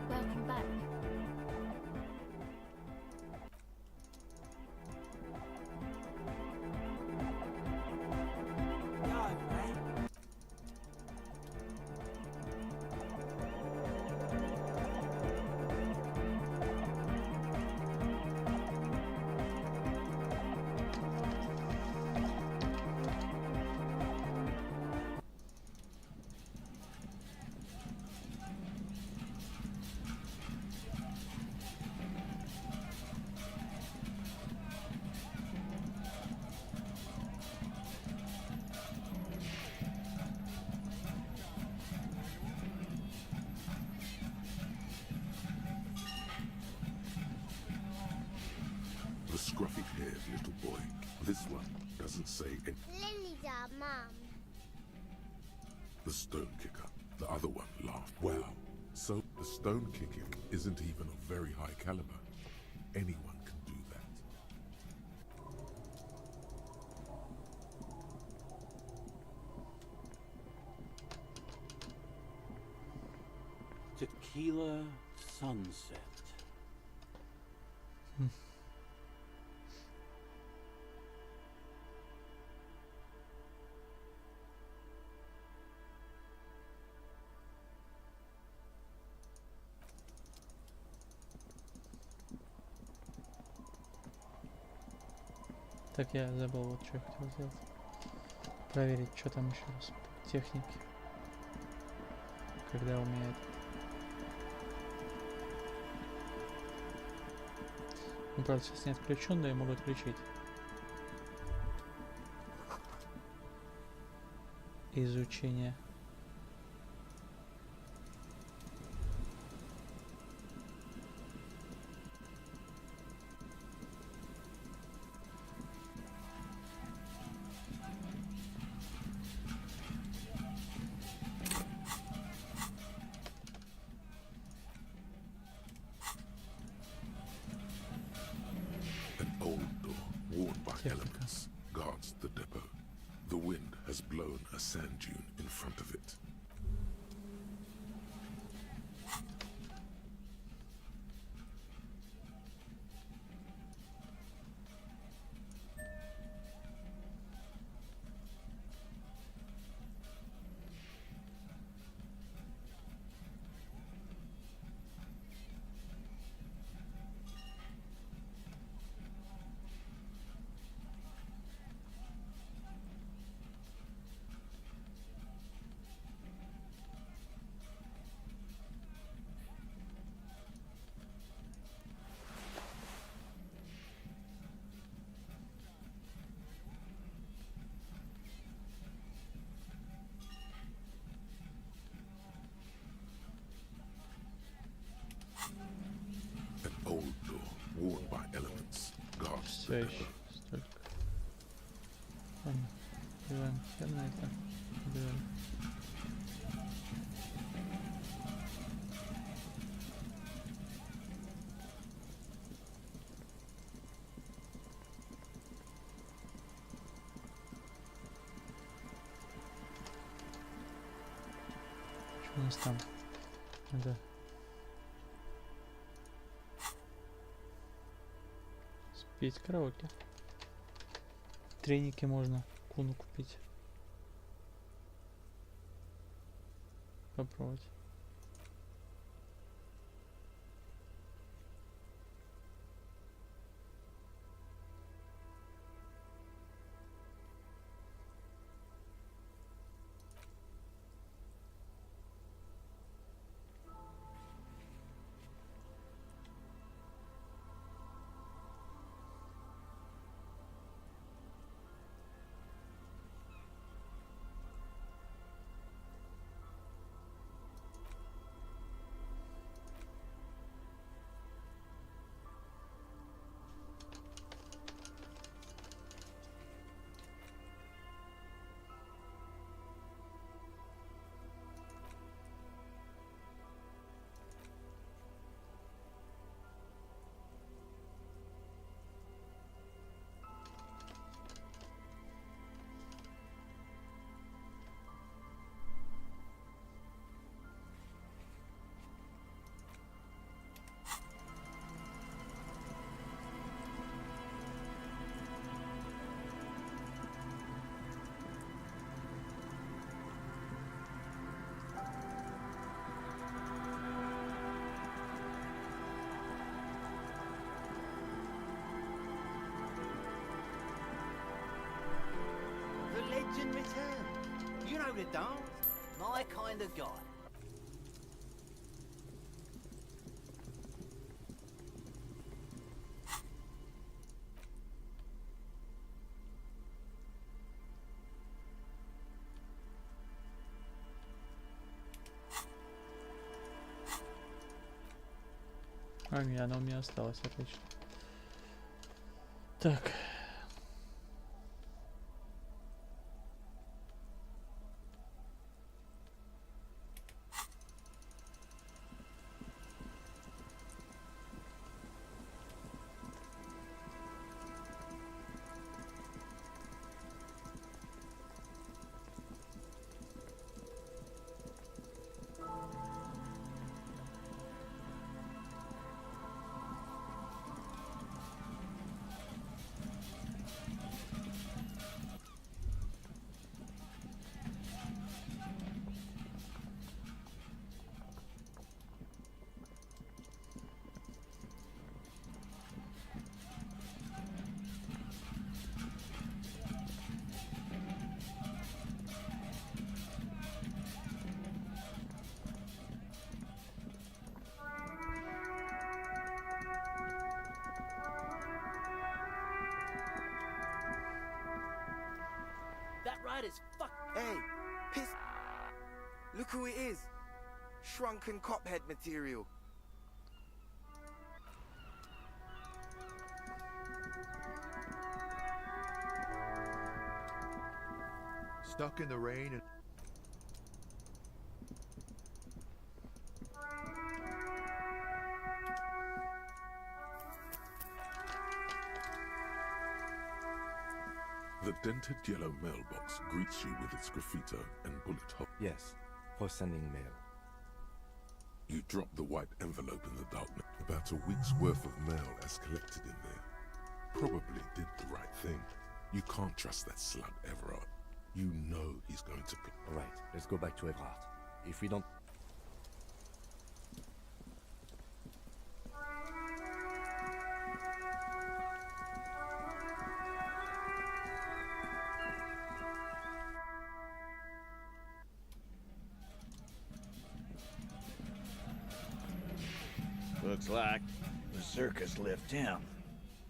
Welcome back. The scruffy-haired little boy. This one doesn't say it. Lily's our mum. The stone kicker. The other one laughed. Wow. So the stone kicking isn't even of very high caliber. Anyone can do that. Tequila sunset. Так, я забыл, вот что я хотел сделать. Проверить, что там еще раз по технике. Когда у меня это... Ну, правда, сейчас не отключен, да я могу отключить. Изучение. An old door, worn by elements, guards the depot. The wind has blown a sand dune in front of it. еще столько. Ладно, убиваем хер на это. Убиваем. Что у нас там? Да. Спеть караоке. Треники можно куну купить. Попробовать. The legend returned. You know the dance? My kind of guy. Она у меня осталась, отлично. Так. That rider's fuck. Hey, piss. Look who it is. Shrunken cophead material. Stuck in the rain and The dented yellow mailbox greets you with its graffito and bullet hole. Yes, for sending mail. You drop the white envelope in the darkness. About a week's worth of mail as collected in there. Probably did the right thing. You can't trust that slug Everard. You know he's going to... All right, let's go back to Everard. If we don't... Looks like the circus left town,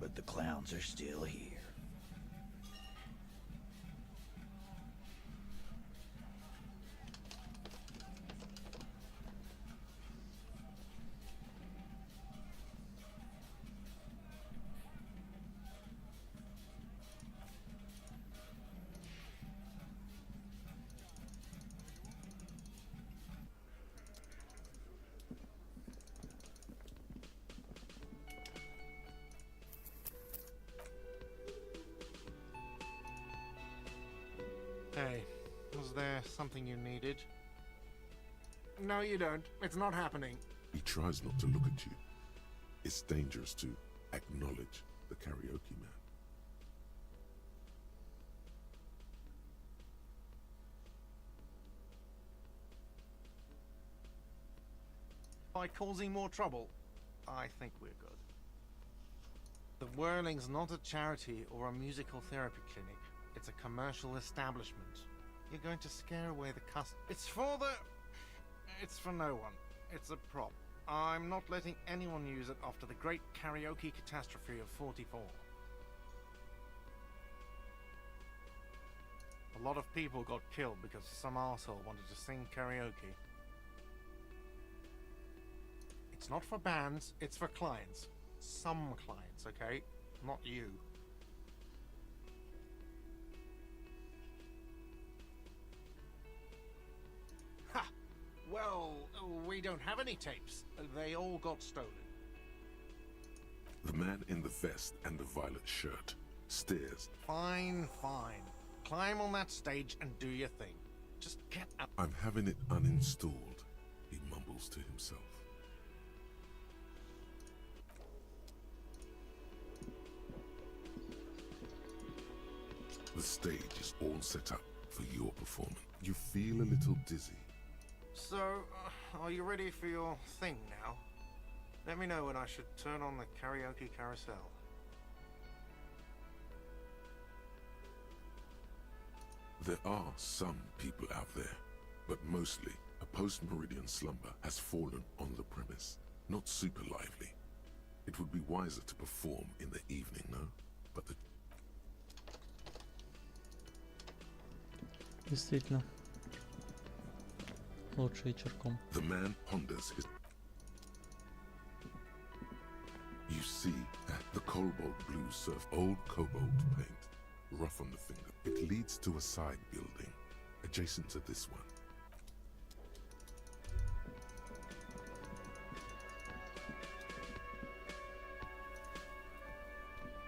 but the clowns are still here. there something you needed? No, you don't. It's not happening. He tries not to look at you. It's dangerous to acknowledge the karaoke man. By causing more trouble, I think we're good. The Whirling's not a charity or a musical therapy clinic. It's a commercial establishment. You're going to scare away the It's for the... It's for no one. It's a prop. I'm not letting anyone use it after the great karaoke catastrophe of '44. A lot of people got killed because some arsehole wanted to sing karaoke. It's not for bands, it's for clients. Some clients, okay? Not you. Ha! Well, we don't have any tapes. They all got stolen. The man in the vest and the violet shirt stares. Fine, fine. Climb on that stage and do your thing. Just get up. I'm having it uninstalled, he mumbles to himself. The stage is all set up for your performance. You feel a little dizzy. So, are you ready for your thing now? Let me know when I should turn on the karaoke carousel. There are some people out there, but mostly a post-meridian slumber has fallen on the premise. Not super lively. It would be wiser to perform in the evening, no? But the Действительно. Лучше вечерком. The man ponders his... You see the cobalt blue surf, old cobalt paint, rough on the finger. It leads to a side building, adjacent to this one.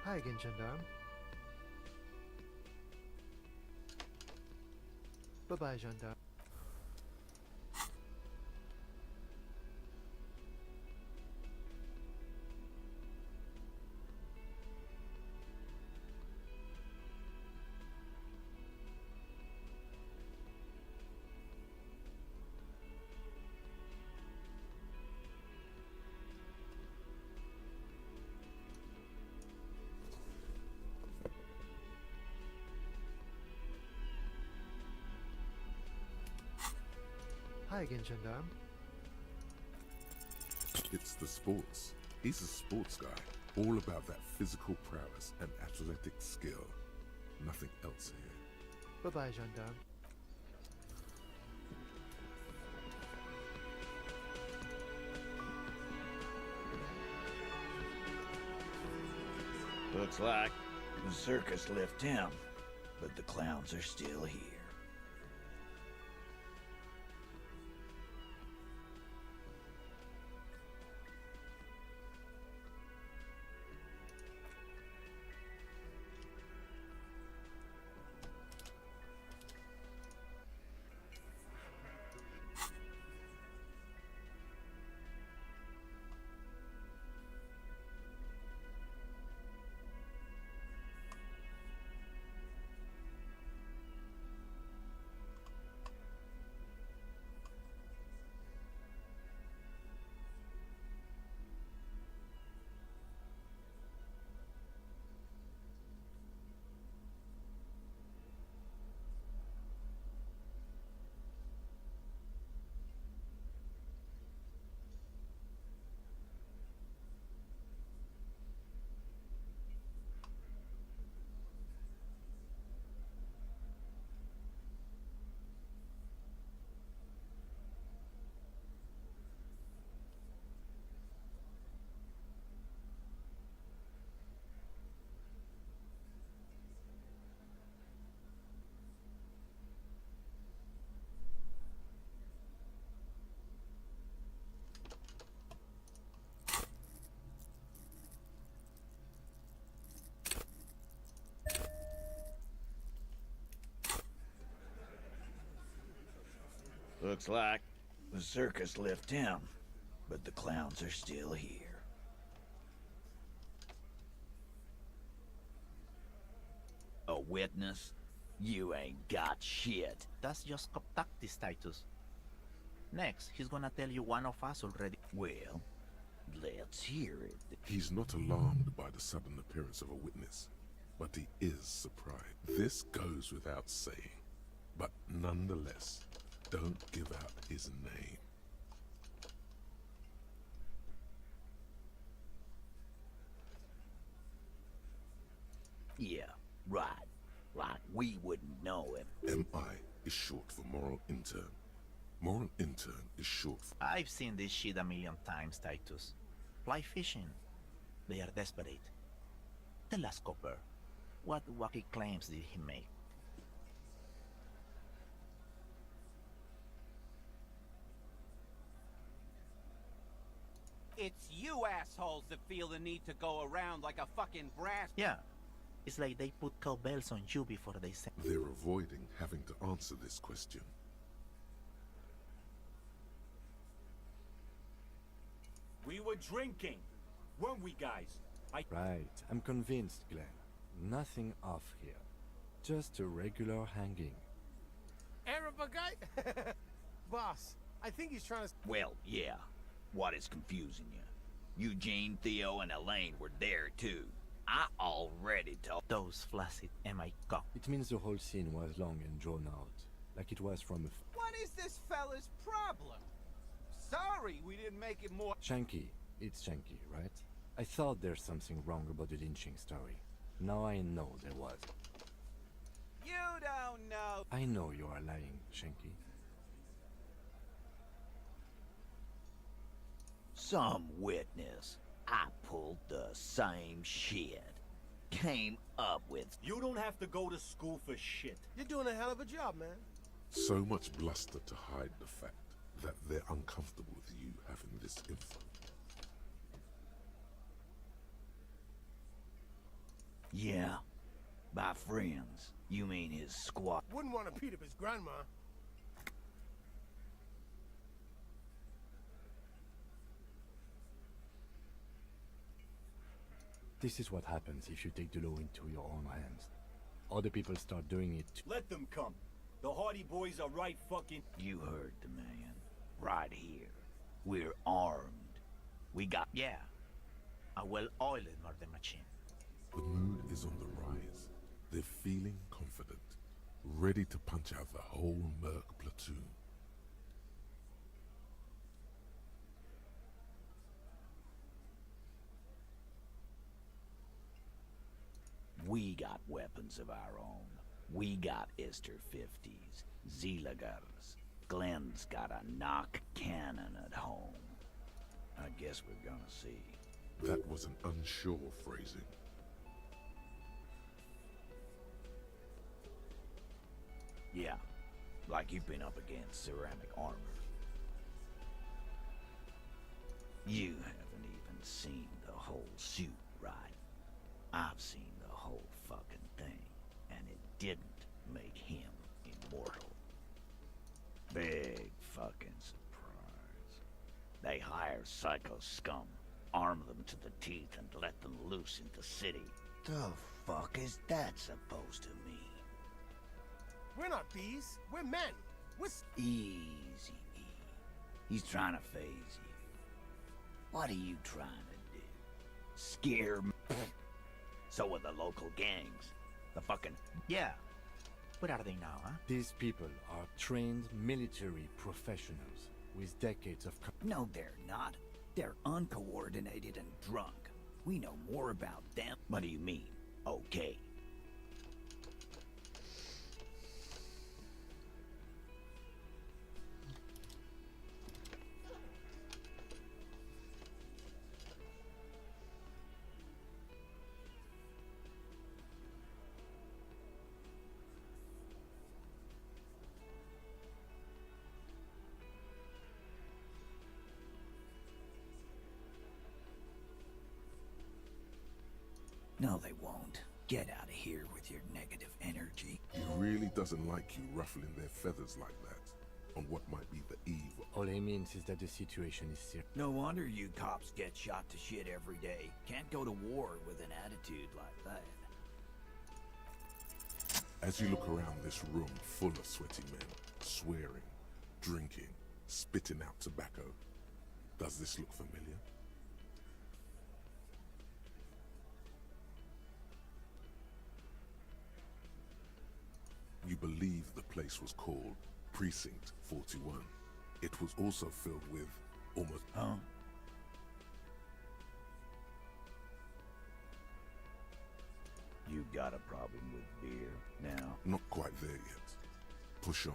Hi again, gendarme. Bye-bye, gendarme. Hi again, gendarme. It's the sports. He's a sports guy, all about that physical prowess and athletic skill. Nothing else here. Bye-bye, gendarme. Looks like the circus left town, but the clowns are still here. Looks like the circus left town, but the clowns are still here. A witness? You ain't got shit. That's just tactics, Titus. Next, he's gonna tell you one of us already. Well, let's hear it. He's not alarmed by the sudden appearance of a witness, but he is surprised. This goes without saying, but nonetheless, don't give out his name. Yeah, right. Like we wouldn't know him. MI is short for moral intern. Moral intern is short for... I've seen this shit a million times, Titus. Fly fishing. They are desperate. Tell us, Copper, what wacky claims did he make? It's you assholes that feel the need to go around like a fucking brass. Yeah. It's like they put cowbells on you before they send. They're avoiding having to answer this question. We were drinking, weren't we, guys? Right, I'm convinced, Glenn. Nothing off here. Just a regular hanging. Arab guy? Boss, I think he's trying to... Well, yeah. What is confusing you? Eugene, Theo, and Elaine were there, too. I already told... Those flaccid MI cock. It means the whole scene was long and drawn out, like it was from a... What is this fella's problem? Sorry we didn't make it more... Shanky. It's Shanky, right? I thought there's something wrong about the lynching story. Now I know there was. You don't know. I know you are lying, Shanky. Some witness. I pulled the same shit. Came up with... You don't have to go to school for shit. You're doing a hell of a job, man. So much bluster to hide the fact that they're uncomfortable with you having this info. Yeah. By friends, you mean his squad. Wouldn't want to beat up his grandma. This is what happens if you take the law into your own hands. Other people start doing it too. Let them come. The Hardy Boys are right fucking... You heard the man. Right here. We're armed. We got... Yeah. A well-oiled murder machine. The mood is on the rise. They're feeling confident, ready to punch out the whole Merc platoon. We got weapons of our own. We got Ister 50s, Zeelagers. Glenn's got a knock cannon at home. I guess we're gonna see. That was an unsure phrasing. Yeah, like you've been up against ceramic armor. You haven't even seen the whole suit, right? I've seen the whole fucking thing, and it didn't make him immortal. Big fucking surprise. They hire psycho scum, arm them to the teeth, and let them loose into city. The fuck is that supposed to mean? We're not bees. We're men. We're... Easy, E. He's trying to phase you. What are you trying to do? Scare me? So are the local gangs. The fucking... Yeah. Where are they now, huh? These people are trained military professionals with decades of... No, they're not. They're uncoordinated and drunk. We know more about them. What do you mean? Okay. No, they won't. Get out of here with your negative energy. He really doesn't like you ruffling their feathers like that. on what might be the eve. All he means is that the situation is serious. No wonder you cops get shot to shit every day. Can't go to war with an attitude like that. As you look around this room full of sweaty men, swearing, drinking, spitting out tobacco, does this look familiar? You believe the place was called Precinct 41. It was also filled with almost... Huh? You got a problem with beer now? Not quite there yet. Push on.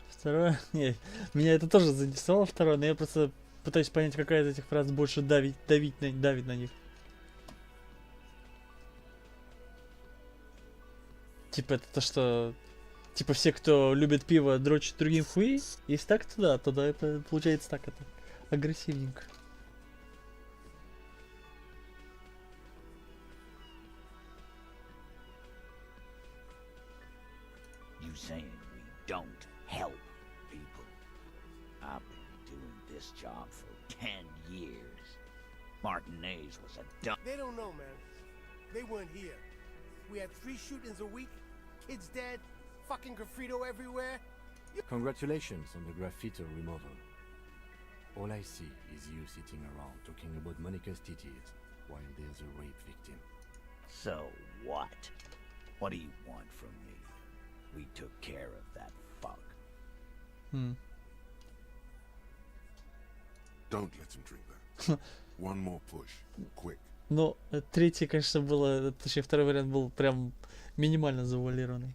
Второе, не, меня это тоже заинтересовало второе, но я просто пытаюсь понять, какая из этих фраз больше давит на них. Типа это то, что типа все, кто любит пиво, дрочат другим хуи. Если так, то да, тогда это получается так, это агрессивненько. You saying we don't help people? I've been doing this job for 10 years. Martinez was a dumb... They don't know, man. They weren't here. We had 3 shootings a week, kids dead, fucking graffito everywhere. Congratulations on the graffiti removal. All I see is you sitting around talking about Monica's titties while there's a rape victim. So what? What do you want from me? We took care of that fuck. Don't let him drink that. One more push, quick. Ну, третий, конечно, было, точнее, второй вариант был прям минимально завуалированный.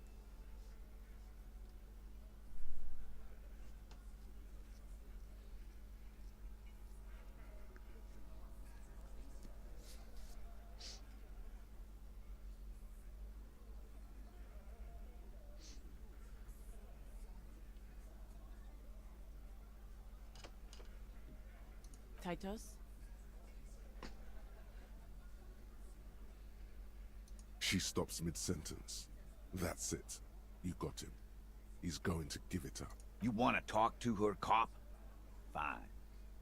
Titus? She stops mid-sentence. That's it. You got him. He's going to give it up. You want to talk to her, cop? Fine.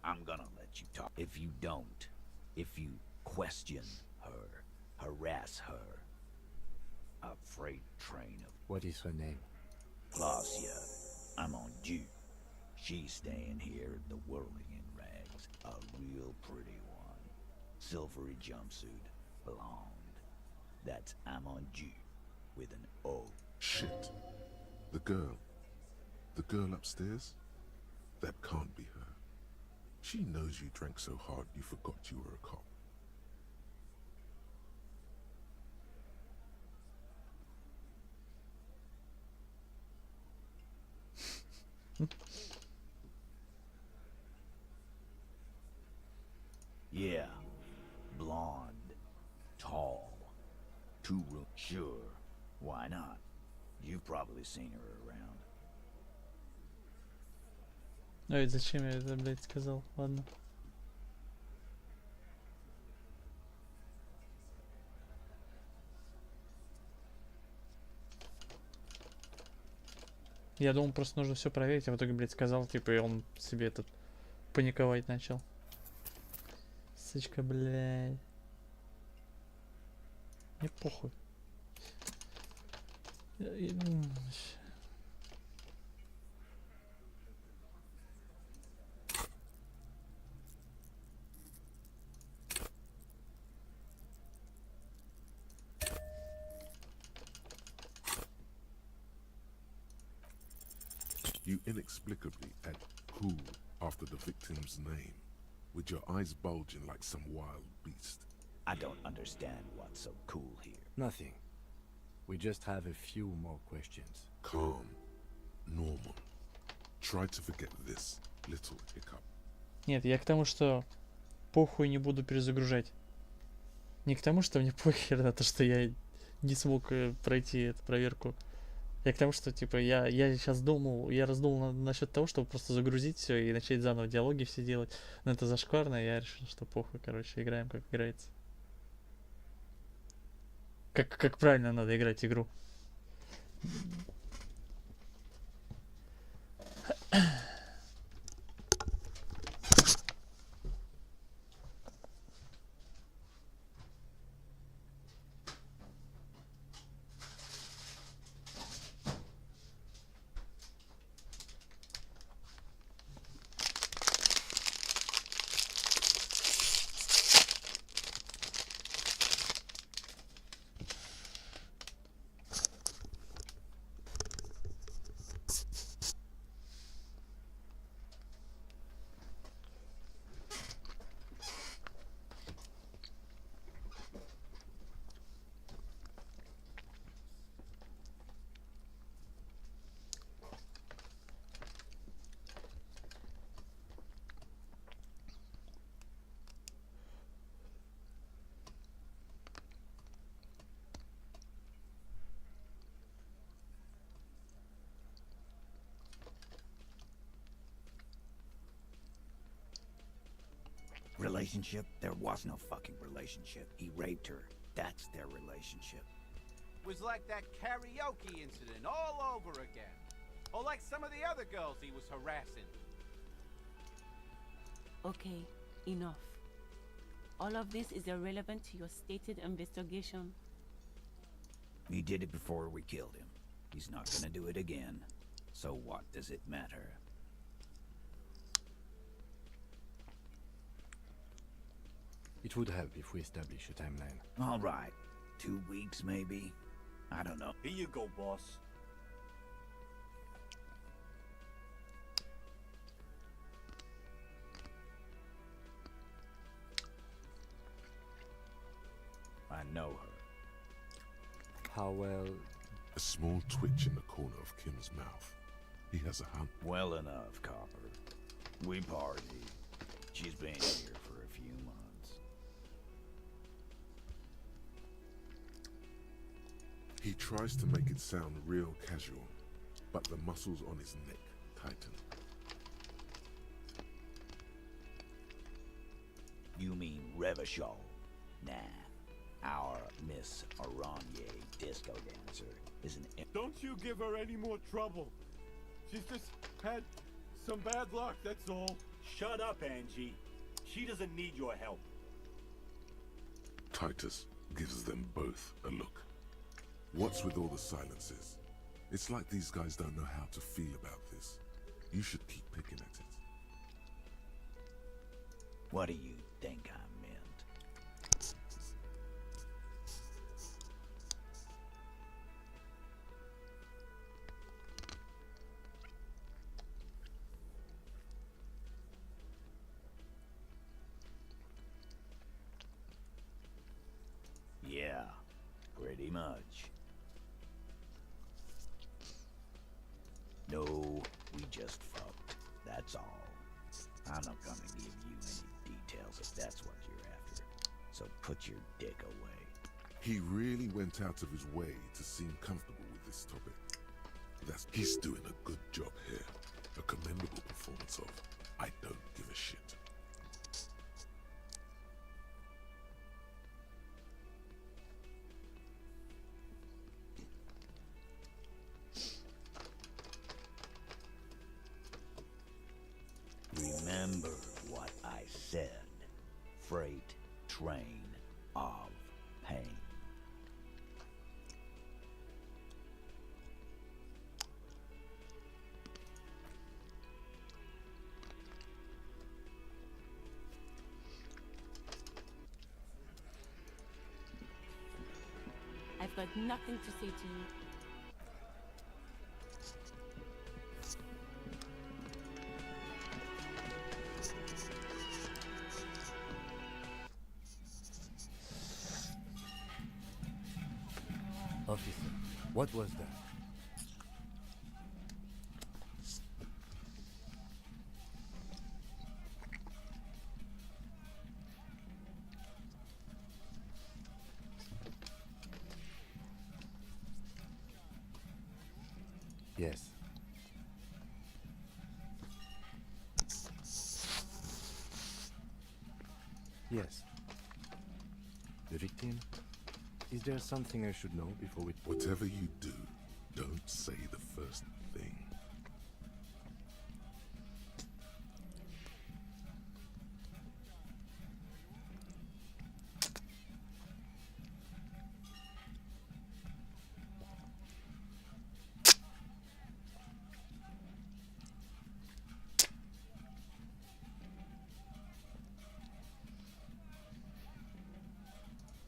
I'm gonna let you talk. If you don't, if you question her, harass her, a freight train of... What is her name? Claudia. I'm on due. She's staying here at the Whirling in Rags. A real pretty one. Silvery jumpsuit. Blonde. That's I'm on due. With an O. Shit. The girl. The girl upstairs? That can't be her. She knows you drank so hard you forgot you were a cop. Yeah. Blonde. Tall. 2 room. Sure. Why not? You've probably seen her around. Ой, зачем я это, блядь, сказал? Ладно. Я думал, просто нужно все проверить, а в итоге, блядь, сказал, типа, и он себе этот паниковать начал. Сычка, блядь. Мне похуй. You inexplicably add "who" after the victim's name. with your eyes bulging like some wild beast. I don't understand what's so cool here. Nothing. We just have a few more questions. Calm. Normal. Try to forget this little hiccup. Нет, я к тому, что похуй не буду перезагружать. Не к тому, что мне похер на то, что я не смог пройти эту проверку. Я к тому, что, типа, я сейчас думал, я раздумал насчет того, чтобы просто загрузить все и начать заново диалоги все делать. Но это зашкварно, я решил, что похуй, короче, играем как играется. Как правильно надо играть игру. Relationship? There was no fucking relationship. He raped her. That's their relationship. Was like that karaoke incident all over again. Or like some of the other girls he was harassing. Okay, enough. All of this is irrelevant to your stated investigation. He did it before we killed him. He's not gonna do it again. So what does it matter? It would help if we establish a timeline. All right. 2 weeks, maybe? I don't know. Here you go, boss. I know her. How well? A small twitch in the corner of Kim's mouth. He has a hump. Well enough, Copper. We party. She's been here for a few months. He tries to make it sound real casual, but the muscles on his neck tighten. You mean Revachol? Nah. Our Miss Aranye disco dancer is an... Don't you give her any more trouble. She's just had some bad luck, that's all. Shut up, Angie. She doesn't need your help. Titus gives them both a look. What's with all the silences? It's like these guys don't know how to feel about this. You should keep picking at it. What do you think I meant? Yeah, pretty much. No, we just fucked. That's all. I'm not gonna give you any details if that's what you're after. So put your dick away. He really went out of his way to seem comfortable with this topic. He's doing a good job here. A commendable performance of I don't give a shit. Remember what I said. Freight train of pain. I've got nothing to say to you. Officer, what was that? Yes. Yes. The victim? Is there something I should know before we... Whatever you do, don't say the first thing.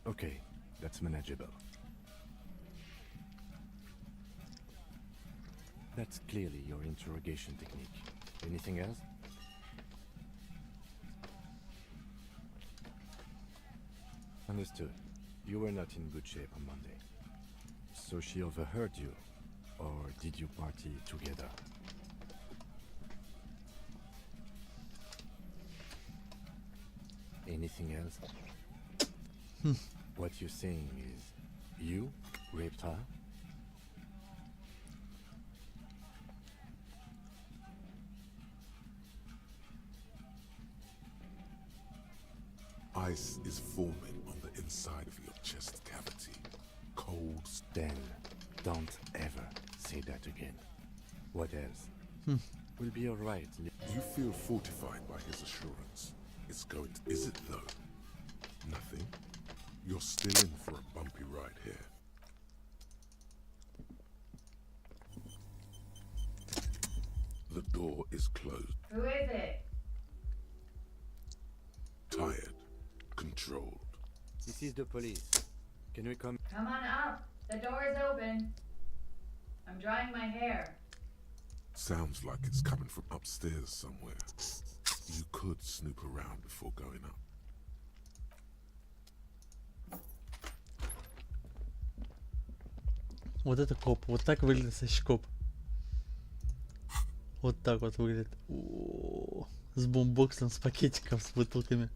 Okay, that's manageable. That's clearly your interrogation technique. Anything else? Understood. You were not in good shape on Monday. So she overheard you, or did you party together? Anything else? What you're saying is, you raped her? Ice is forming on the inside of your chest cavity. Cold. Then, don't ever say that again. What else? We'll be alright. You feel fortified by his assurance. It's going to... Is it though? Nothing? You're still in for a bumpy ride here. The door is closed. Who is it? Tired. Controlled. This is the police. Can we come? Come on up. The door is open. I'm drying my hair. Sounds like it's coming from upstairs somewhere. You could snoop around before going up. Вот это коп. Вот так выглядит настоящий коп. Вот так вот выглядит. О-о-о. С бомбоксом, с пакетиком, с бутылками.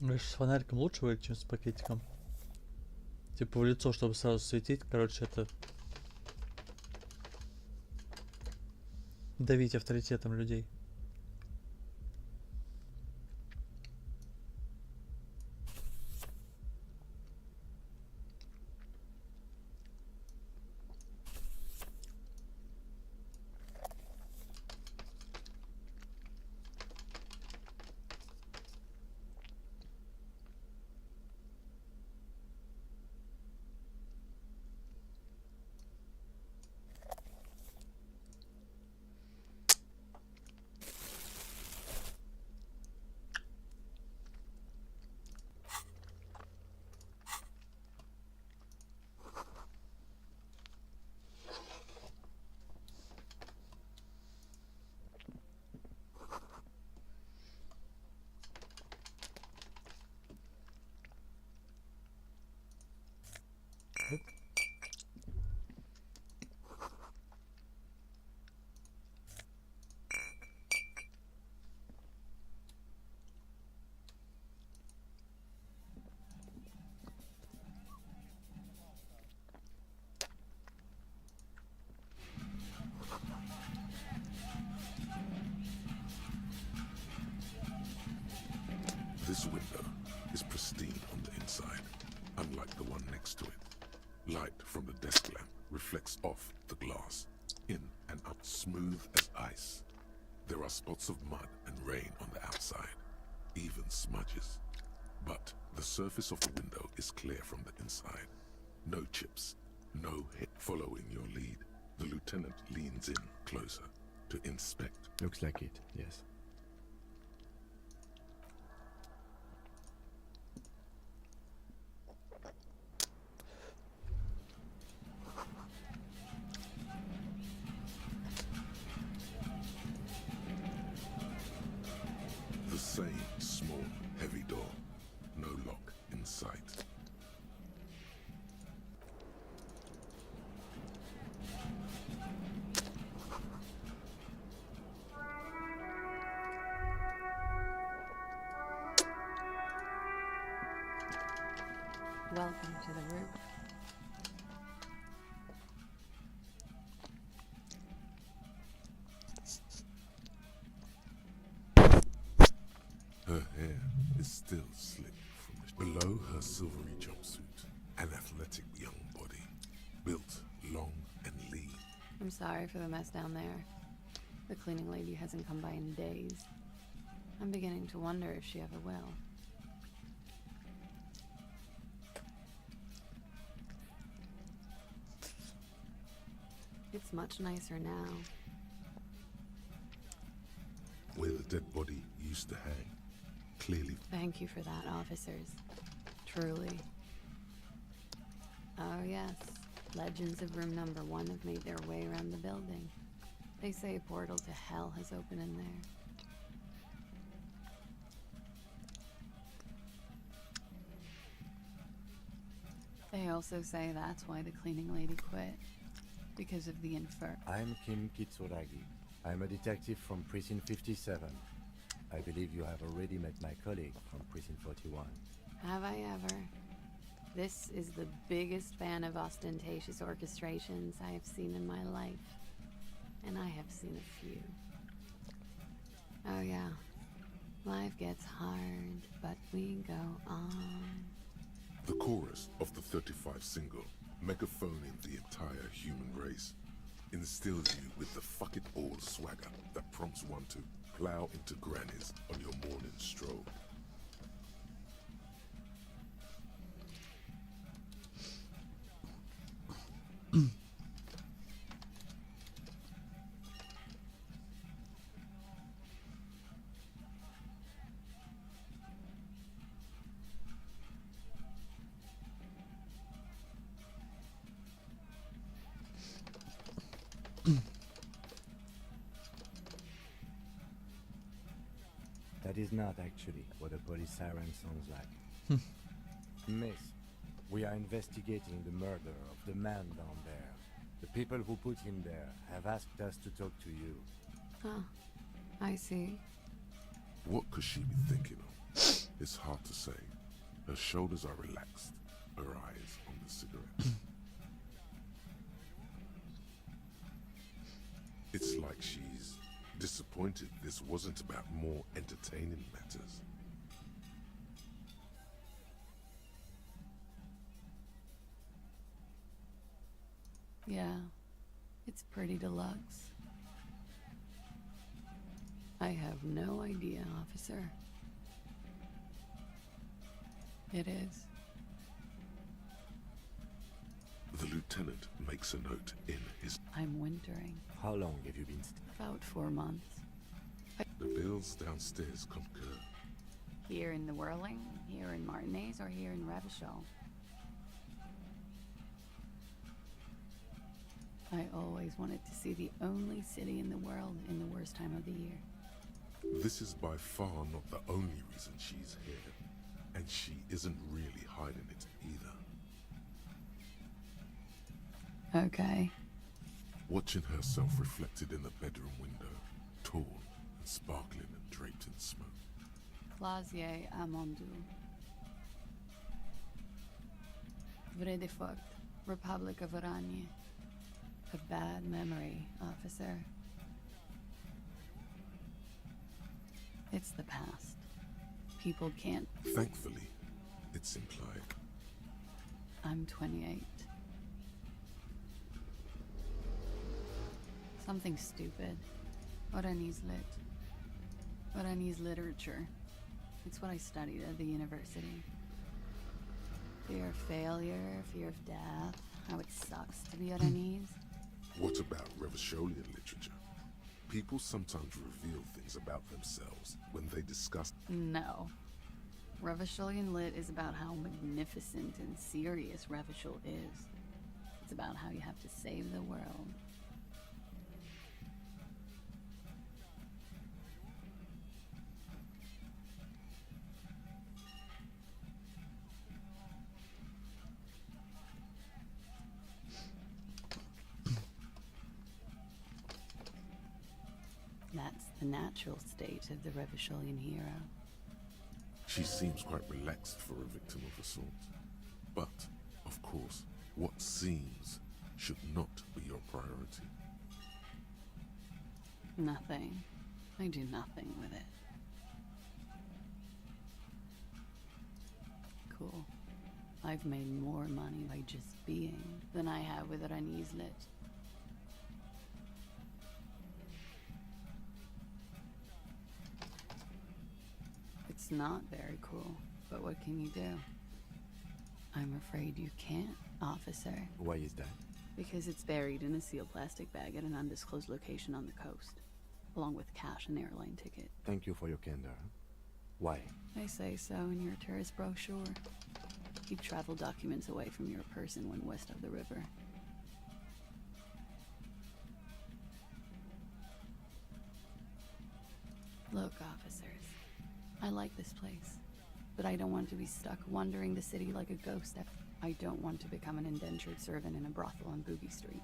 Говоришь, с фонариком лучше выглядит, чем с пакетиком. Типа в лицо, чтобы сразу светить. Короче, это... давить авторитетом людей. This window is pristine on the inside, unlike the one next to it. Light from the desk lamp reflects off the glass, in and out, smooth as ice. There are spots of mud and rain on the outside, even smudges. But the surface of the window is clear from the inside. No chips, no hit. Following your lead, the lieutenant leans in closer to inspect. Looks like it, yes. Her hair is still slick from below her silvery jumpsuit. An athletic young body, built long and lean. I'm sorry for the mess down there. The cleaning lady hasn't come by in days. I'm beginning to wonder if she ever will. It's much nicer now. Where the dead body used to hang. Clearly. Thank you for that, officers. Truly. Oh yes, legends of room number 1 have made their way around the building. They say a portal to hell has opened in there. They also say that's why the cleaning lady quit. Because of the infer. I'm Kim Kitsuragi. I'm a detective from Precinct 57. I believe you have already met my colleague from Precinct 41. Have I ever? This is the biggest fan of ostentatious orchestrations I have seen in my life. And I have seen a few. Oh yeah. Life gets hard, but we go on. The chorus of the 35 single, megaphoning the entire human race, instills you with the fuck it all swagger that prompts one to plow into grannies on your morning stroll. That is not actually what a police siren sounds like. Miss, we are investigating the murder of the man down there. The people who put him there have asked us to talk to you. Huh. I see. What could she be thinking of? It's hard to say. Her shoulders are relaxed, her eyes on the cigarette. It's like she's disappointed this wasn't about more entertaining matters. Yeah, it's pretty deluxe. I have no idea, officer. It is. The lieutenant makes a note in his... I'm wintering. How long have you been About 4 months. The bills downstairs concur. Here in the Whirling, here in Martinez, or here in Revachol? I always wanted to see the only city in the world in the worst time of the year. This is by far not the only reason she's here. And she isn't really hiding it either. Okay. Watching herself reflected in the bedroom window, tall and sparkling and draped in smoke. Plazier Amondu. Vredefort, Republic of Oranje. A bad memory, officer. It's the past. People can't... Thankfully, it's implied. I'm 28. Something stupid. Oranese lit. Oranese literature. It's what I studied at the university. Fear of failure, fear of death, how it sucks to be Oranese. What about Revacholian literature? People sometimes reveal things about themselves when they discuss... No. Revacholian lit is about how magnificent and serious Revachol is. It's about how you have to save the world. That's the natural state of the Revacholian hero. She seems quite relaxed for a victim of assault. But, of course, what seems should not be your priority. Nothing. I do nothing with it. cool. I've made more money by just being than I have with Rani's lit. It's not very cool, but what can you do? I'm afraid you can't, officer. Why is that? Because it's buried in a sealed plastic bag at an undisclosed location on the coast, along with cash and airline ticket. Thank you for your candor. Why? They say so in your tourist brochure. Keep travel documents away from your person when west of the river. Look, officers, I like this place, but I don't want to be stuck wandering the city like a ghost. I don't want to become an indentured servant in a brothel on Boogie Street.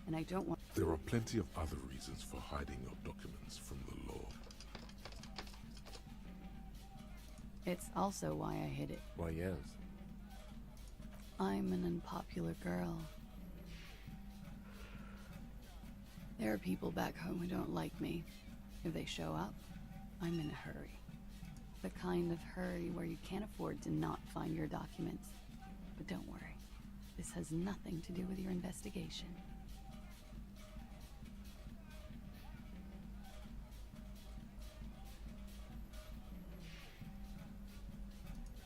And I don't want... There are plenty of other reasons for hiding your documents from the law. It's also why I hid it. Why else? I'm an unpopular girl. There are people back home who don't like me. If they show up, I'm in a hurry. The kind of hurry where you can't afford to not find your documents. But don't worry, this has nothing to do with your investigation.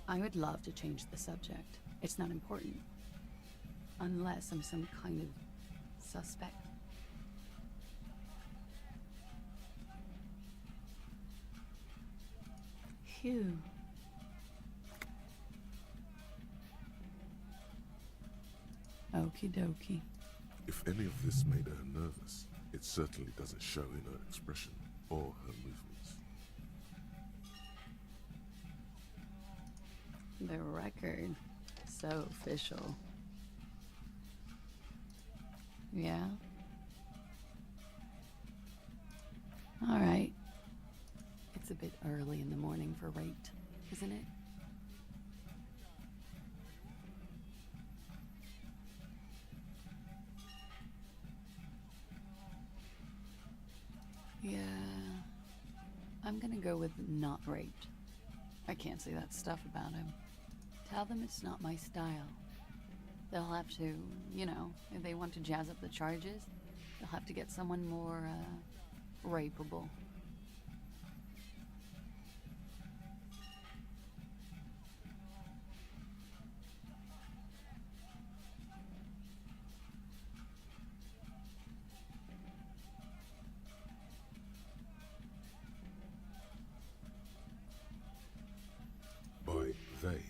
I would love to change the subject. It's not important. Unless I'm some kind of suspect. Phew. Okie dokie. If any of this made her nervous, it certainly doesn't show in her expression or her movements. The record. So official. Yeah? Alright. It's a bit early in the morning for rape, isn't it? Yeah. I'm gonna go with not raped. I can't say that stuff about him. Tell them it's not my style. They'll have to, you know, if they want to jazz up the charges, they'll have to get someone more, rapeable. By they,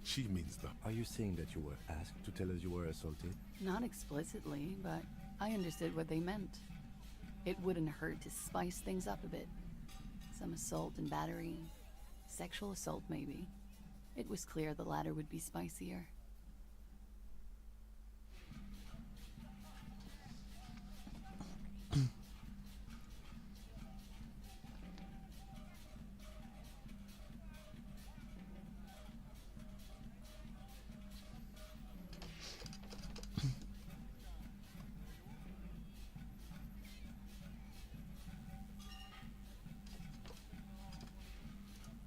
she means the... Are you saying that you were asked to tell us you were assaulted? Not explicitly, but I understood what they meant. It wouldn't hurt to spice things up a bit. Some assault and battery. Sexual assault, maybe. It was clear the latter would be spicier.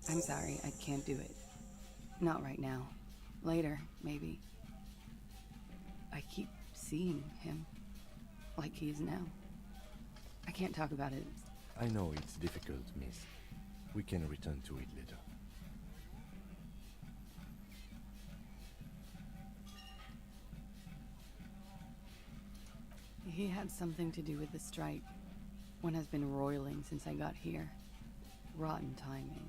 I'm sorry, I can't do it. Not right now. Later, maybe. I keep seeing him. Like he is now. I can't talk about it. I know it's difficult, miss. We can return to it later. He had something to do with the strike. One has been roiling since I got here. Rotten timing.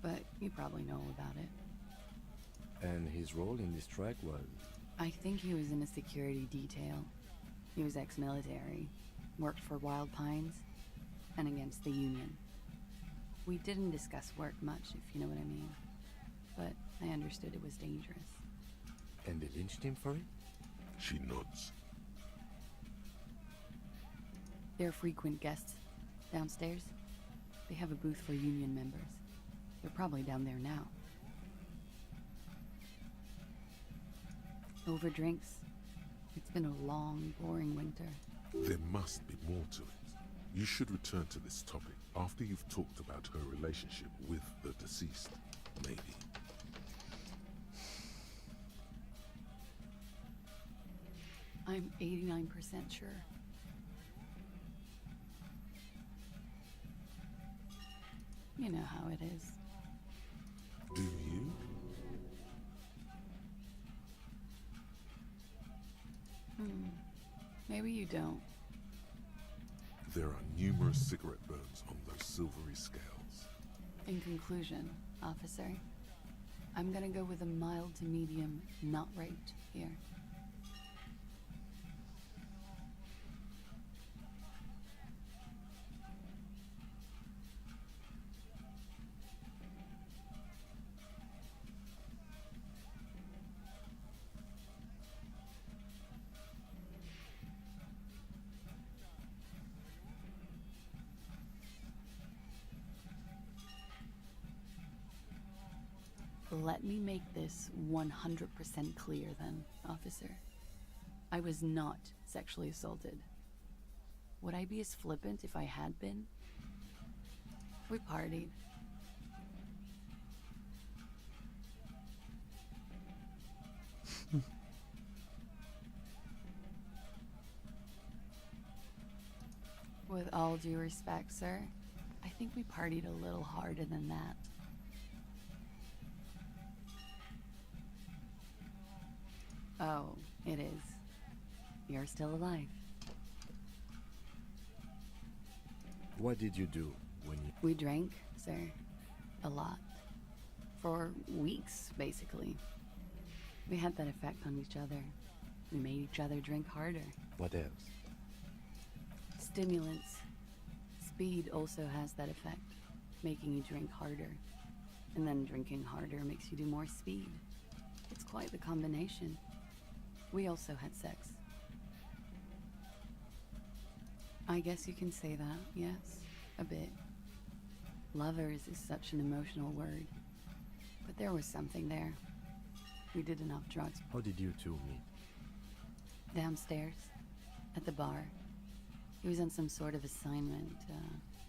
But you probably know about it. And his role in this strike was? I think he was in a security detail. He was ex-military, worked for Wild Pines, and against the Union. We didn't discuss work much, if you know what I mean. But I understood it was dangerous. And they lynched him for it? She nods. They're frequent guests downstairs. They have a booth for Union members. They're probably down there now. Over drinks. It's been a long, boring winter. There must be more to it. You should return to this topic after you've talked about her relationship with the deceased, maybe. I'm 89% sure. You know how it is. Do you? Maybe you don't. There are numerous cigarette burns on those silvery scales. In conclusion, officer, I'm gonna go with a mild to medium not raped here. Let me make this 100% clear then, officer. I was not sexually assaulted. Would I be as flippant if I had been? We partied. With all due respect, sir, I think we partied a little harder than that. Oh, it is. You're still alive. What did you do when you... We drank, sir. A lot. For weeks, basically. We had that effect on each other. We made each other drink harder. What else? Stimulants. Speed also has that effect, making you drink harder. And then drinking harder makes you do more speed. It's quite the combination. We also had sex. I guess you can say that, yes, a bit. Lovers is such an emotional word. But there was something there. We did enough drugs. How did you two meet? Downstairs, at the bar. He was on some sort of assignment,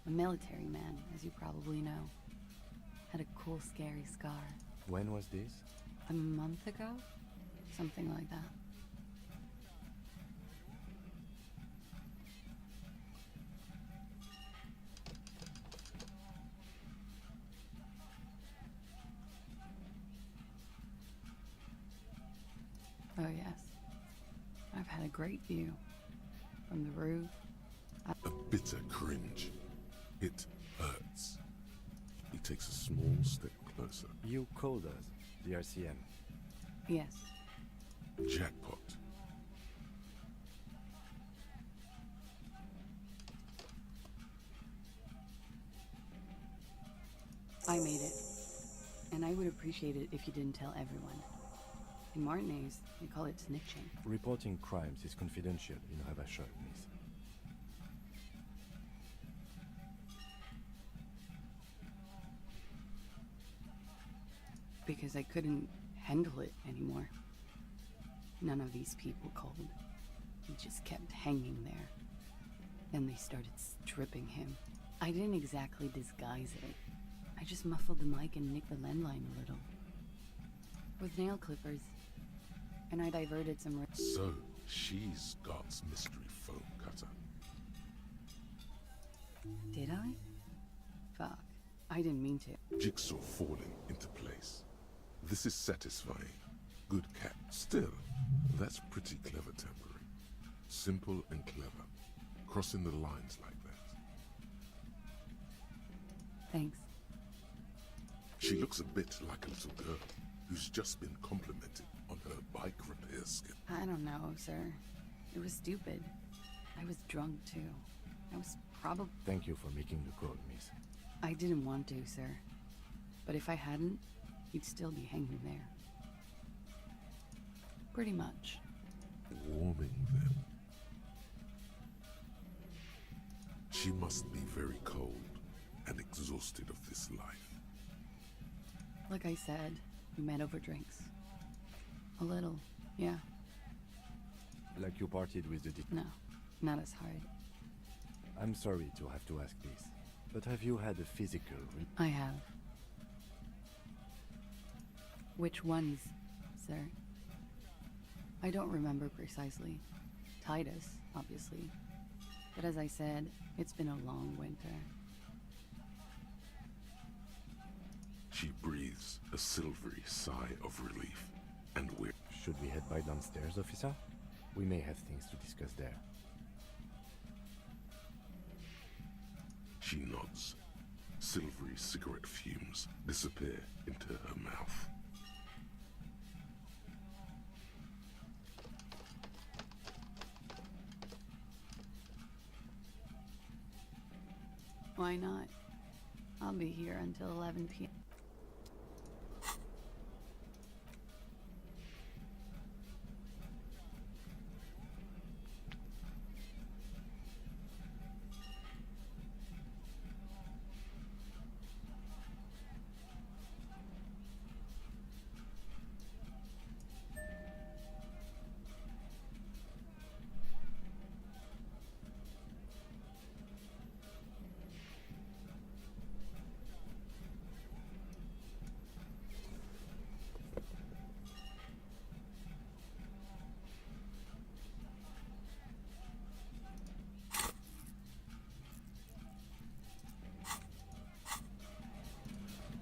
a military man, as you probably know. Had a cool, scary scar. When was this? A month ago? Something like that. Oh, yes. I've had a great view. From the roof. A bitter cringe. It hurts. He takes a small step closer. You called us, the RCM. Yes. Jackpot. I made it. And I would appreciate it if you didn't tell everyone. In Martinez, we call it snitching. Reporting crimes is confidential in Ravachol, miss. Because I couldn't handle it anymore. None of these people called. He just kept hanging there. Then they started stripping him. I didn't exactly disguise it. I just muffled the mic and nicked the landline a little. With nail clippers. And I diverted some... So, she's God's mystery phone cutter. Did I? Fuck. I didn't mean to. Jigsaw falling into place. This is satisfying. Good cat. Still, that's pretty clever tampering. Simple and clever. Crossing the lines like that. Thanks. She looks a bit like a little girl who's just been complimented on her bike repair skill. I don't know, sir. It was stupid. I was drunk, too. I was probably... Thank you for making the call, miss. I didn't want to, sir. But if I hadn't, you'd still be hanging there. Pretty much. Warming them. She must be very cold and exhausted of this life. Like I said, we met over drinks. A little, yeah. Like you partied with the... No, not as hard. I'm sorry to have to ask this, but have you had a physical... I have. Which ones, sir? I don't remember precisely. Titus, obviously. But as I said, it's been a long winter. She breathes a silvery sigh of relief, and we're... Should we head by downstairs, officer? We may have things to discuss there. She nods. Silvery cigarette fumes disappear into her mouth. Why not? I'll be here until 11 p.m.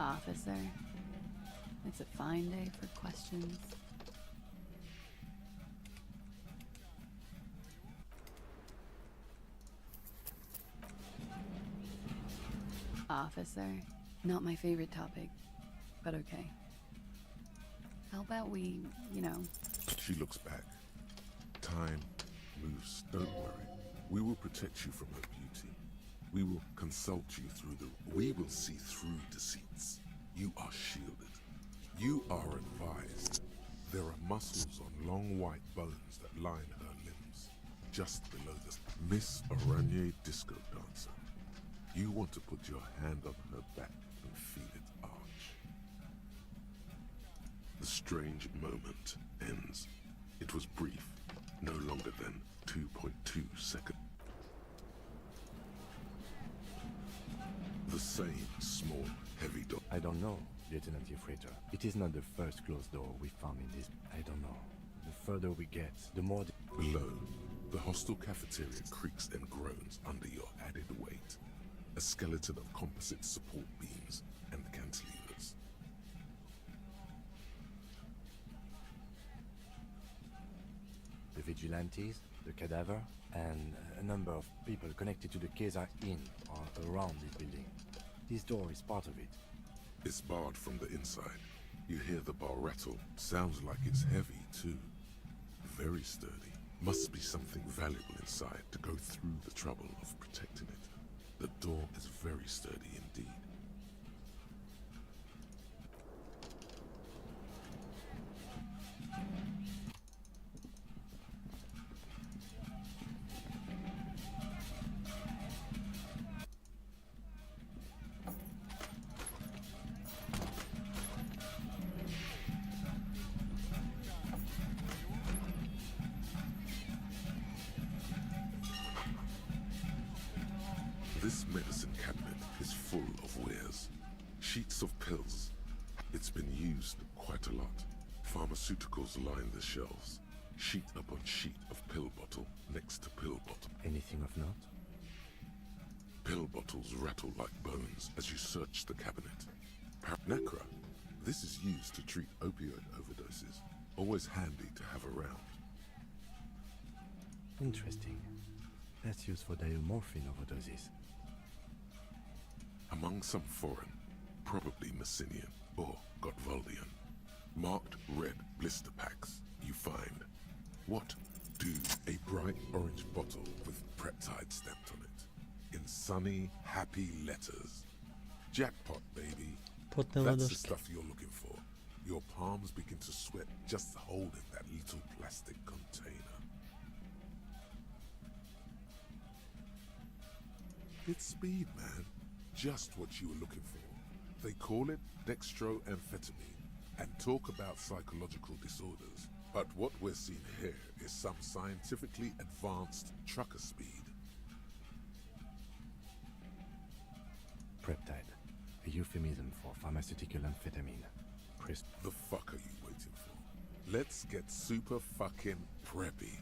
Officer, it's a fine day for questions. Officer, not my favorite topic, but okay. How about we, She looks back. Time moves. Don't worry. We will protect you from her beauty. We will consult you through we will see through deceits. You are shielded. You are advised. There are muscles on long white bones that line her limbs, just below the... Miss Aranye Disco Dancer. You want to put your hand on her back and feel it arch. The strange moment ends. It was brief, no longer than 2.2 seconds. The same small, heavy door. I don't know, Lieutenant Freighter. It is not the first closed door we found in this... I don't know. The further we get, the more... Below, the hostel cafeteria creaks and groans under your added weight. A skeleton of composite support beams and cantilevers. The vigilantes, the cadaver, and a number of people connected to the case are in or around this building. This door is part of it. It's barred from the inside. You hear the bar rattle. Sounds like it's heavy, too. Very sturdy. Must be something valuable inside to go through the trouble of protecting it. The door is very sturdy indeed. This medicine cabinet is full of wares. Sheets of pills. It's been used quite a lot. Pharmaceuticals line the shelves. Sheet upon sheet of pill bottle next to pill bottle. Anything of note? Pill bottles rattle like bones as you search the cabinet. Nacra. This is used to treat opioid overdoses. Always handy to have around. Interesting. That's used for diamorphine overdoses. Among some foreign, probably Messinian or Gotvaldian, marked red blister packs you find. What do a bright orange bottle with Preptide stamped on it? In sunny, happy letters. Jackpot, baby. That's the stuff you're looking for. Your palms begin to sweat just holding that little plastic container. It's speed, man. Just what you were looking for. They call it dextroamphetamine and talk about psychological disorders. But what we're seeing here is some scientifically advanced trucker speed. Preptide. A euphemism for pharmaceutical amphetamine. The fuck are you waiting for? Let's get super fucking preppy.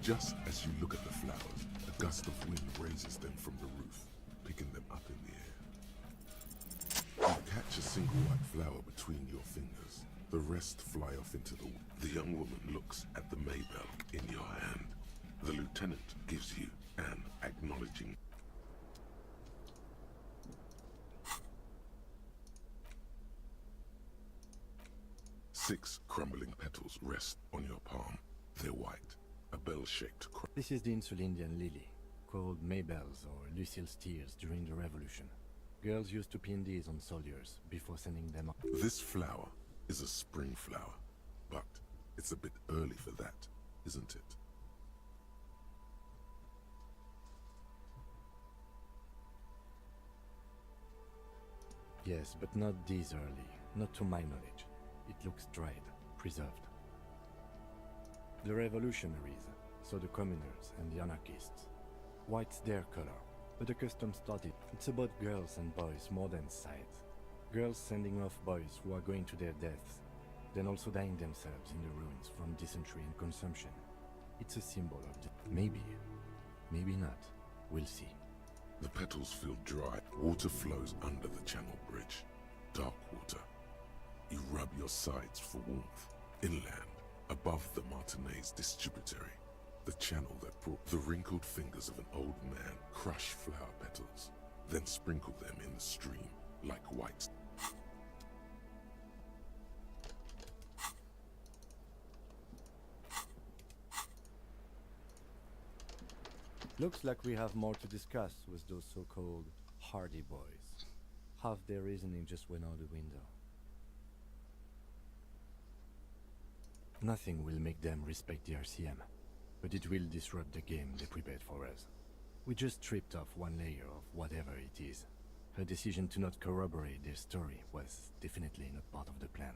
Just as you look at the flowers, a gust of wind raises them from the roof, picking them up in the air. You catch a single white flower between your fingers. The rest fly off into the wind. The young woman looks at the Maybell in your hand. The lieutenant gives you an acknowledging. Six crumbling petals rest on your palm. They're white, a bell-shaped. This is the Insulindian lily, called Maybells or Lucille's tears during the Revolution. Girls used to pin these on soldiers before sending them up. This flower is a spring flower, but it's a bit early for that, isn't it? Yes, but not this early. Not to my knowledge. It looks dried, preserved. The revolutionaries, so the communers and the anarchists. White's their color, but the custom started. It's about girls and boys more than sides. Girls sending off boys who are going to their deaths, then also dying themselves in the ruins from dysentery and consumption. It's a symbol of maybe, maybe not. We'll see. The petals feel dry. Water flows under the channel bridge. Dark water. You rub your sides for warmth. Inland, above the Martinez distributary, the channel that brought the wrinkled fingers of an old man crush flower petals, then sprinkle them in the stream like white. Looks like we have more to discuss with those so-called hardy boys. Half their reasoning just went out the window. Nothing will make them respect the RCM, but it will disrupt the game they prepared for us. We just stripped off one layer of whatever it is. Her decision to not corroborate their story was definitely not part of the plan.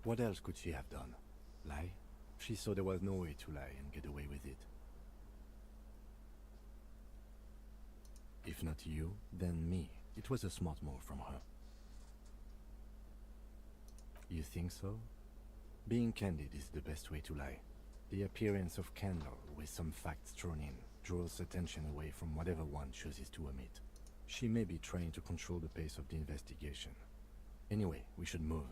What else could she have done? Lie? She saw there was no way to lie and get away with it. If not you, then me. It was a smart move from her. You think so? Being candid is the best way to lie. The appearance of candor with some facts thrown in draws attention away from whatever one chooses to omit. She may be trying to control the pace of the investigation. Anyway, we should move.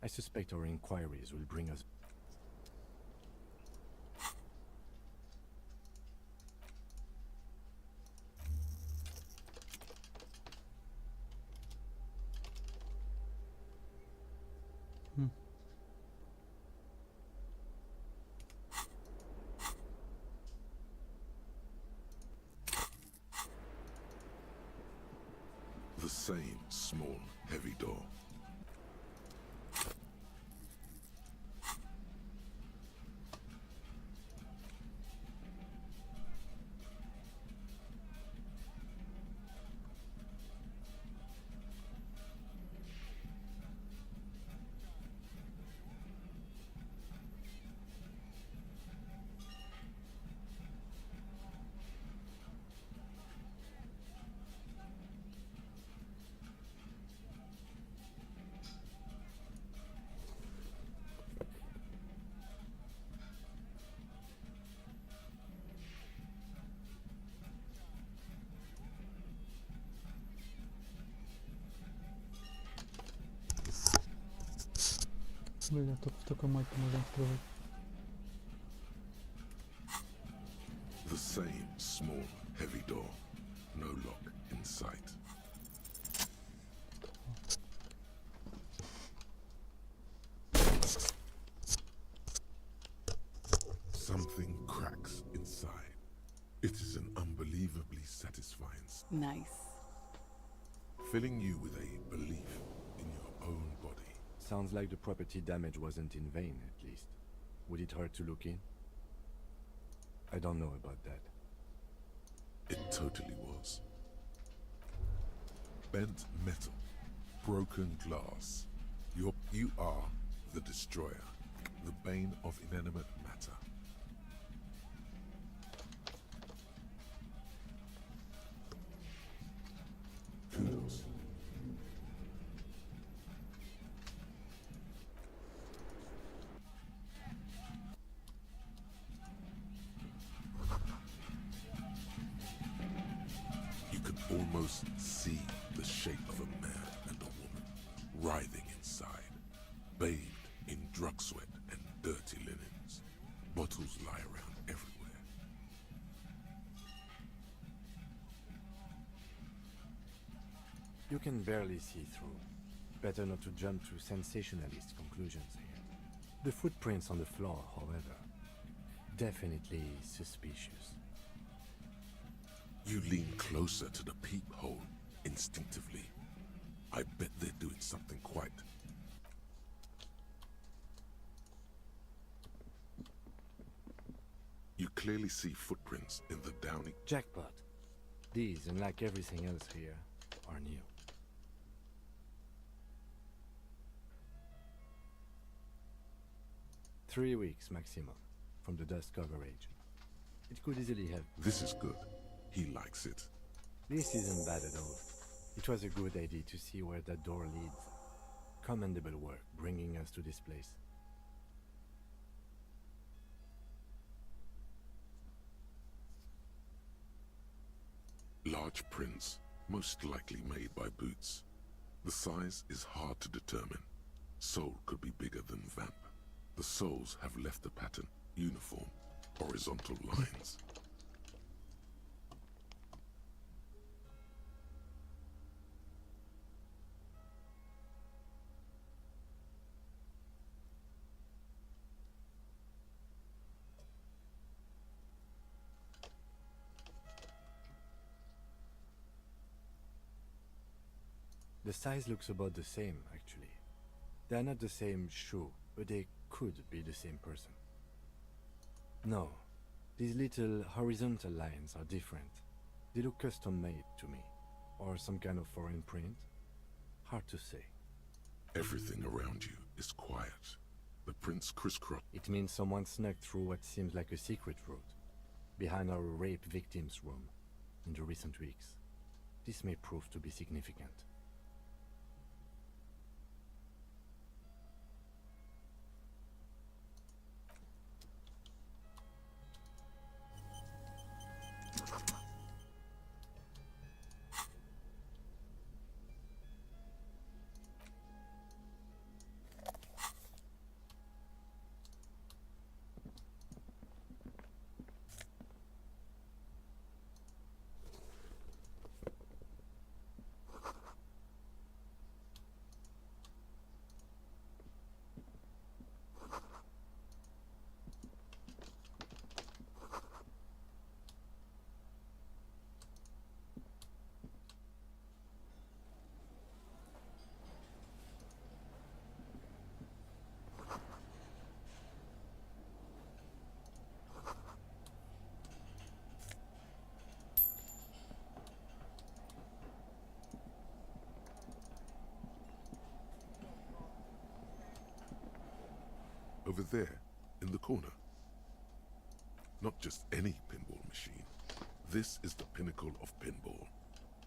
I suspect our inquiries will bring us... The same small, heavy door. Бля, только в такой мать можно открывать. The same small, heavy door. No lock in sight. Something cracks inside. It is an unbelievably satisfying Nice. filling you with a belief in your own body. Sounds like the property damage wasn't in vain, at least. Would it hurt to look in? I don't know about that. It totally was. Bent metal, broken glass. You are the destroyer, the bane of inanimate matter. almost see the shape of a man and a woman writhing inside, bathed in drug sweat and dirty linens. Bottles lie around everywhere. You can barely see through. Better not to jump to sensationalist conclusions here. The footprints on the floor, however, definitely suspicious. You lean closer to the peephole instinctively. I bet they're doing something quite... You clearly see footprints in the downy... Jackpot. These, unlike everything else here, are new. Three weeks maximum from the dust coverage. It could easily help. This is good. He likes it. This isn't bad at all. It was a good idea to see where that door leads. Commendable work bringing us to this place. Large prints, most likely made by boots. The size is hard to determine. Sole could be bigger than vamp. The soles have left the pattern uniform, horizontal lines. The size looks about the same, actually. They are not the same shoe, but they could be the same person. No, these little horizontal lines are different. They look custom-made to me, or some kind of foreign print. Hard to say. Everything around you is quiet. The prints crisscross. It means someone snuck through what seems like a secret route, behind our rape victim's room, in the recent weeks. This may prove to be significant. Over there, in the corner. Not just any pinball machine. This is the pinnacle of pinball.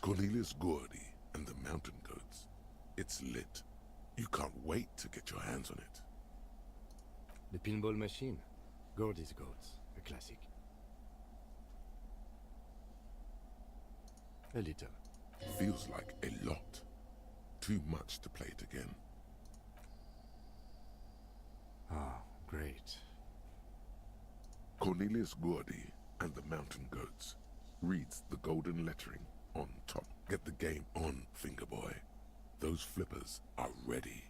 Cornelius Gordy and the Mountain Goats. It's lit. You can't wait to get your hands on it. The pinball machine. Gordy's Goats. A classic. A little. Feels like a lot. Too much to play it again. Ah, great. Cornelius Gordy and the Mountain Goats reads the golden lettering on top. Get the game on, Fingerboy. Those flippers are ready.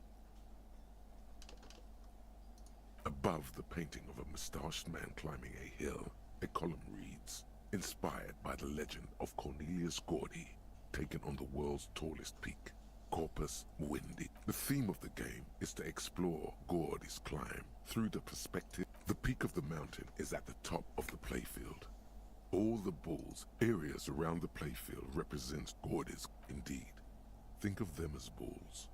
Above the painting of a mustached man climbing a hill, a column reads, inspired by the legend of Cornelius Gordy, taken on the world's tallest peak, Corpus Windy. The theme of the game is to explore Gordy's climb through the perspective. The peak of the mountain is at the top of the playfield. All the balls, areas around the playfield represents Gordy's. Indeed, think of them as balls.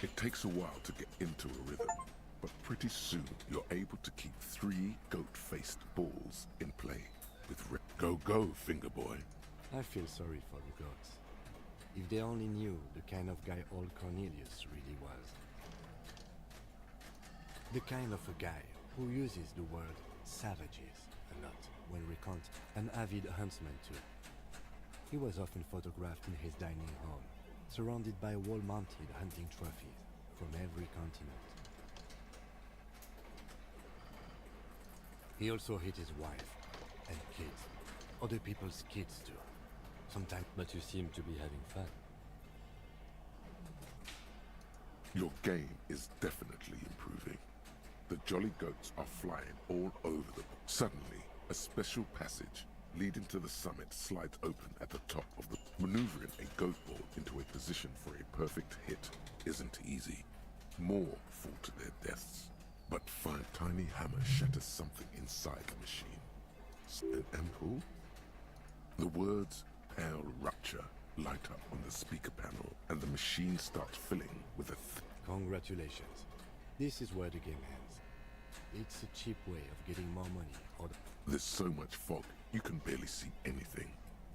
It takes a while to get into a rhythm, but pretty soon you're able to keep 3 goat-faced balls in play with Go, go, Fingerboy. I feel sorry for the goats. If they only knew the kind of guy old Cornelius really was. The kind of a guy who uses the word savages not, well recounted, an avid huntsman too. He was often photographed in his dining hall, surrounded by wall-mounted hunting trophies from every continent. He also hit his wife and kids, other people's kids too. Sometimes. But you seem to be having fun. Your game is definitely improving. The jolly goats are flying all over the... Suddenly, a special passage leading to the summit slides open at the top of the... Maneuvering a goat ball into a position for a perfect hit isn't easy. More fall to their deaths. But fine tiny hammer shatters something inside the machine. An ampoule? The words "pale rupture" light up on the speaker panel, and the machine starts filling with a Congratulations. This is where the game ends. It's a cheap way of getting more money. There's so much fog, you can barely see anything.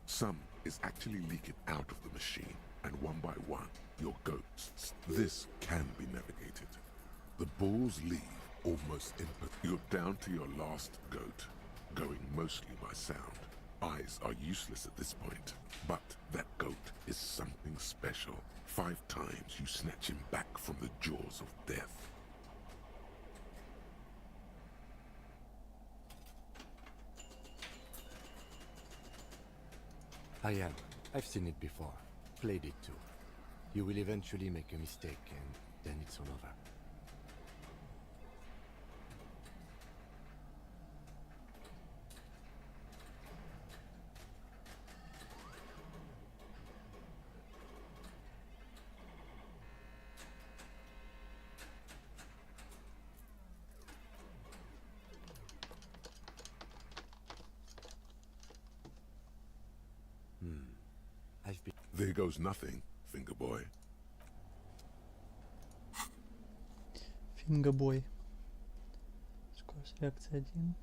Some is actually leaking out of the machine, and one by one, your goats. This can be navigated. The balls leave almost input. You're down to your last goat, going mostly by sound. Eyes are useless at this point, but that goat is something special. 5 times you snatch him back from the jaws of death. I am. I've seen it before. Played it too. You will eventually make a mistake and then it's all over. There goes nothing, finger boy. Фингобой. Скорость реакции 1.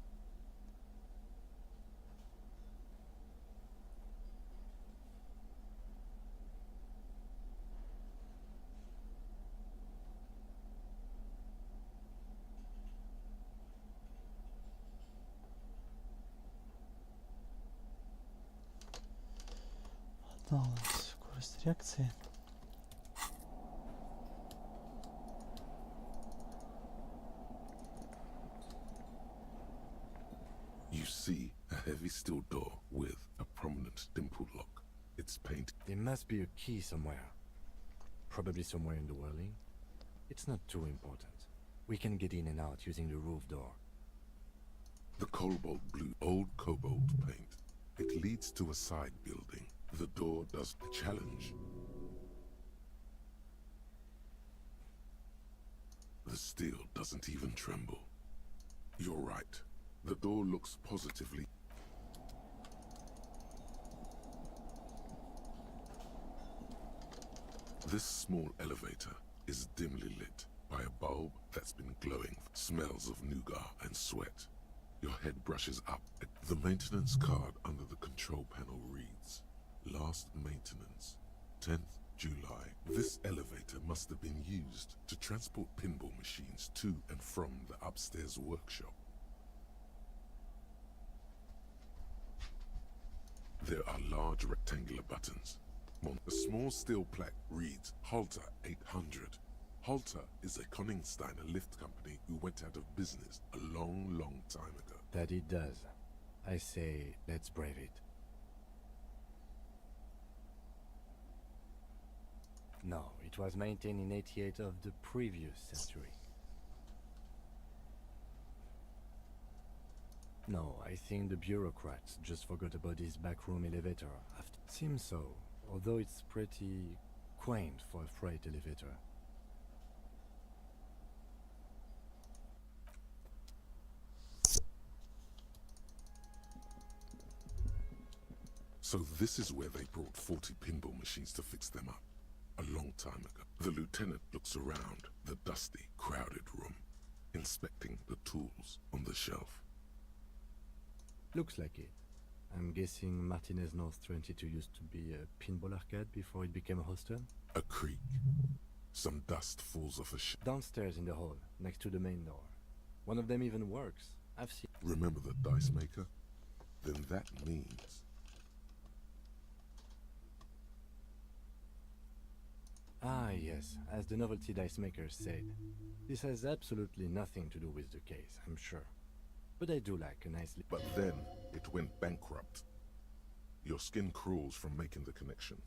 Скорость реакции. You see a heavy steel door with a prominent dimple lock. It's painted. There must be a key somewhere. Probably somewhere in the whirling. It's not too important. We can get in and out using the roof door. The cobalt blue, old cobalt paint. It leads to a side building. The door does the challenge. The steel doesn't even tremble. You're right. The door looks positively. This small elevator is dimly lit by a bulb that's been glowing. Smells of nougat and sweat. Your head brushes up. The maintenance card under the control panel reads, "Last maintenance, 10th July." This elevator must have been used to transport pinball machines to and from the upstairs workshop. There are large rectangular buttons. A small steel plaque reads Halter 800. Halter is a Koningsteiner lift company who went out of business a long, long time ago. That it does. I say, let's brave it. No, it was maintained in 88 of the previous century. No, I think the bureaucrats just forgot about this backroom elevator. Seems so, although it's pretty quaint for a freight elevator. So this is where they brought 40 pinball machines to fix them up. A long time ago. The lieutenant looks around the dusty, crowded room, inspecting the tools on the shelf. Looks like it. I'm guessing Martinez North 22 used to be a pinball arcade before it became a hostel? A creak. Some dust falls off a Downstairs in the hall, next to the main door. One of them even works. I've seen. Remember the dice maker? Then that means... Ah, yes, as the novelty dice maker said. This has absolutely nothing to do with the case, I'm sure. But I do like a nice... But then it went bankrupt. Your skin crawls from making the connection.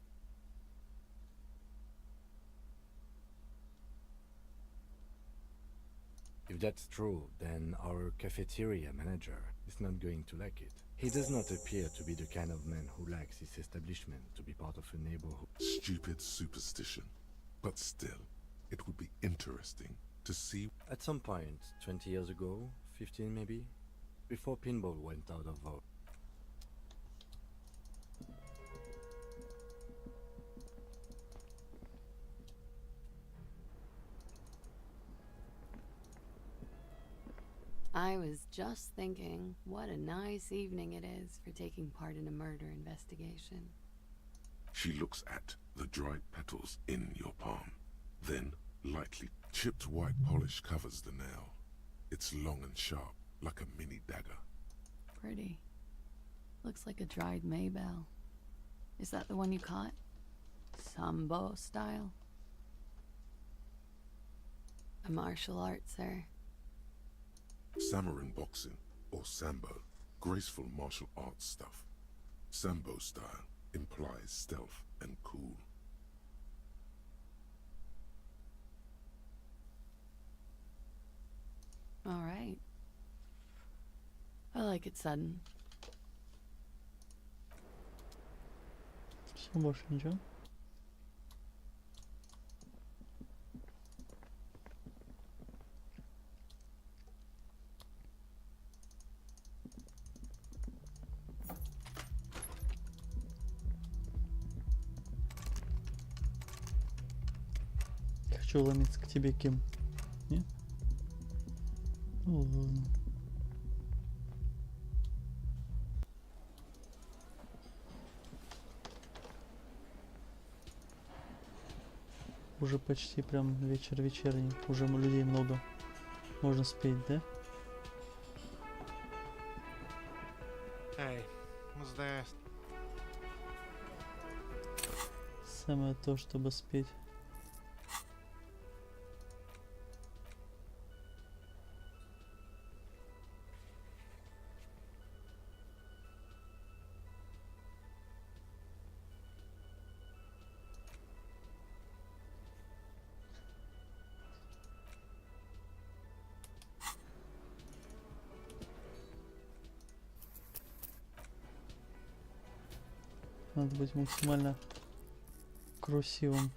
If that's true, then our cafeteria manager is not going to like it. He does not appear to be the kind of man who likes his establishment to be part of a neighborhood. Stupid superstition. But still, it would be interesting to see... At some point, 20 years ago, 15 maybe, before pinball went out of vogue. I was just thinking, what a nice evening it is for taking part in a murder investigation. She looks at the dried petals in your palm. Then, lightly chipped white polish covers the nail. It's long and sharp, like a mini dagger. Pretty. Looks like a dried maybell. Is that the one you caught? Sambo style? A martial art, sir. Samurai boxing, or sambo, graceful martial arts stuff. Sambo style implies stealth and cool. All right. I like it sudden. Все, больше ничего. Хочу ломиться к тебе, Ким. Нет? Ну ладно. Уже почти прям вечер вечерний. Уже людей много. Можно спеть, да? Hey, was there... Самое то, чтобы спеть. Надо быть максимально красивым.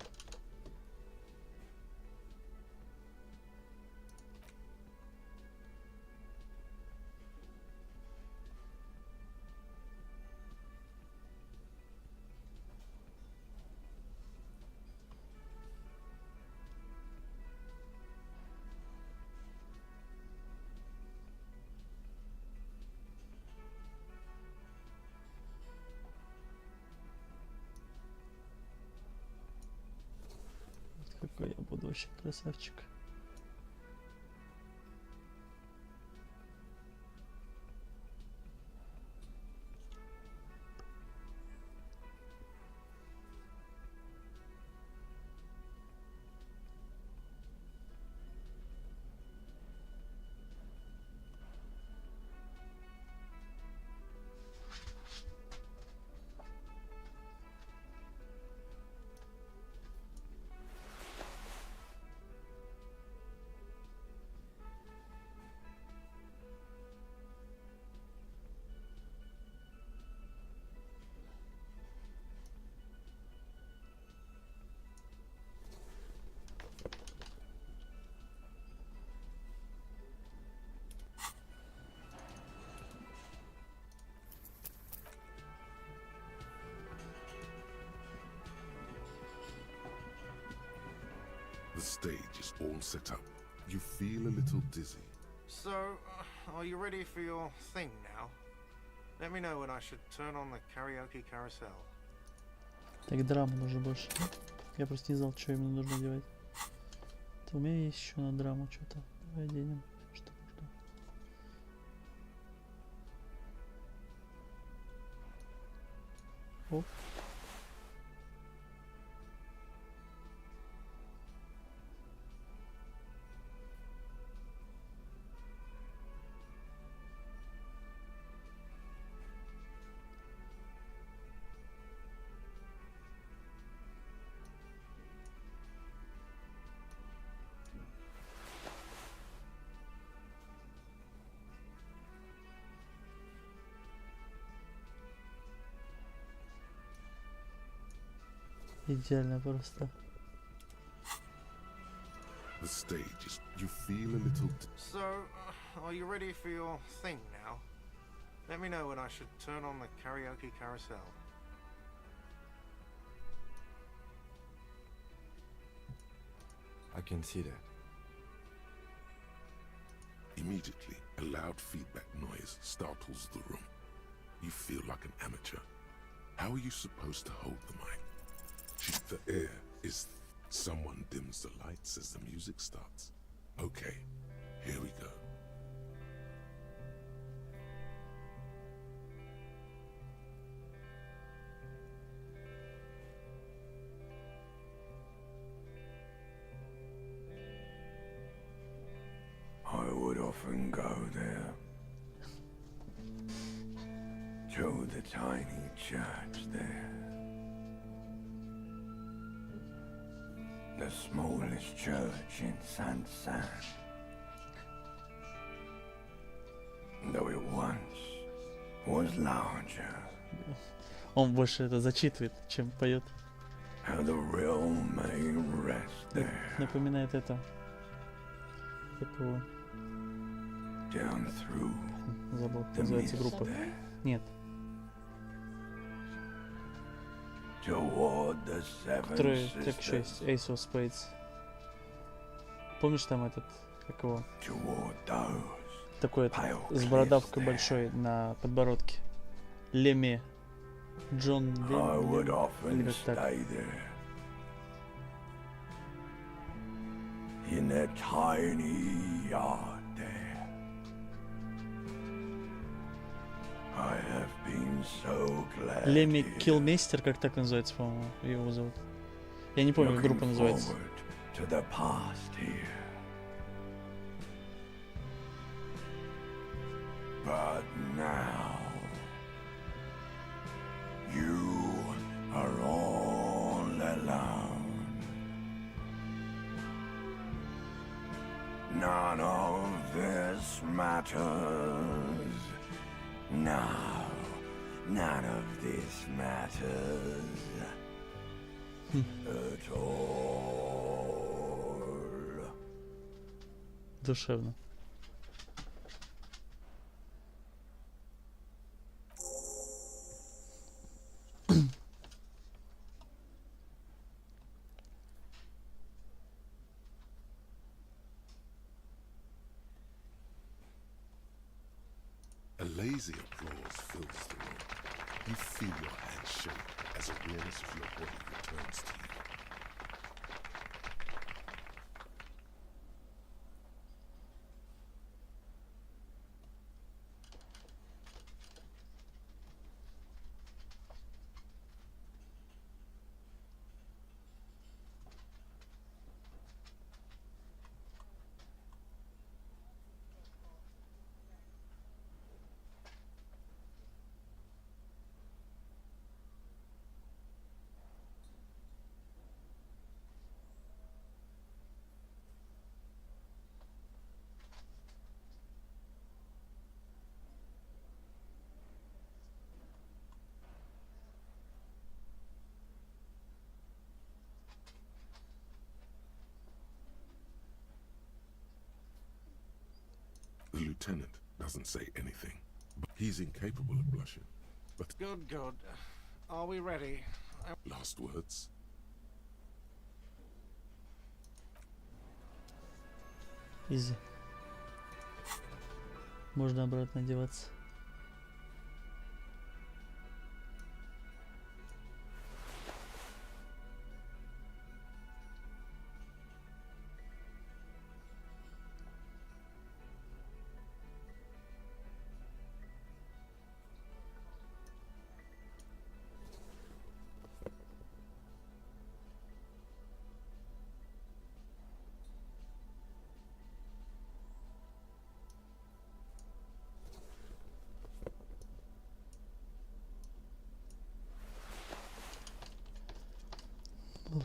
Какой я буду вообще красавчик. The stage is all set up. You feel a little dizzy. So, are you ready for your thing now? Let me know when I should turn on the karaoke carousel. Так, драму нужно больше. Я просто не знал, что именно нужно делать. Это у меня есть еще на драму что-то. Давай оденем, что нужно. Оп. Идеально просто. The stage is. You feel a little. So, are you ready for your thing now? Let me know when I should turn on the karaoke carousel. I can see that. Immediately, a loud feedback noise startles the room. You feel like an amateur. How are you supposed to hold the mic? The air is. Someone dims the lights as the music starts. Okay, here we go. I would often go there to the tiny church there. The smallest church in San. Though it once was larger. Он больше это зачитывает, чем поет. How the real may rest there. Напоминает это. Как его? Down through Забыл, как the называется mist группа. there. Нет. Toward the seven Который так еще sisters. есть. Ace of Spades. Помнишь там этот, как его? Toward those Такой этот, pale с cliffs бородавкой there. большой на подбородке. Леме. Джон I would Лем. often Или как так. stay there. In that tiny yard there. I have been so glad Леми here, Киллмейстер, как так называется, по-моему, его зовут. Я не помню, как группа looking называется. forward to the past here. But now you are all alone. None of this matters. No, none of this matters at all. Душевно. A lazy applause fills the room. You feel your hands shake as awareness of your body returns to you. The lieutenant doesn't say anything, but he's incapable of blushing. But Good, good. Are we ready? last words. Изи. Можно обратно одеваться.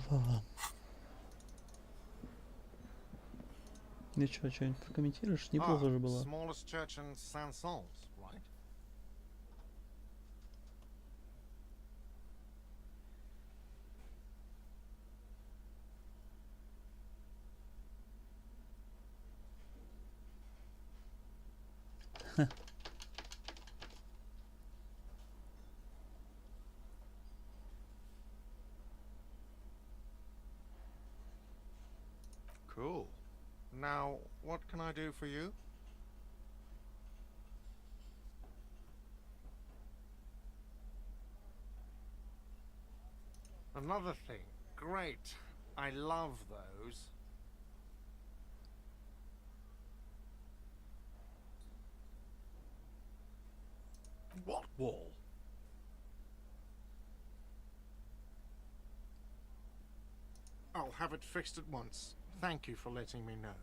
Ну чё, что-нибудь прокомментируешь? Неплохо же было. Smallest church in Saint-Saëns, right? Cool. Now, what can I do for you? Another thing. Great. I love those. What wall? I'll have it fixed at once. Thank you for letting me know.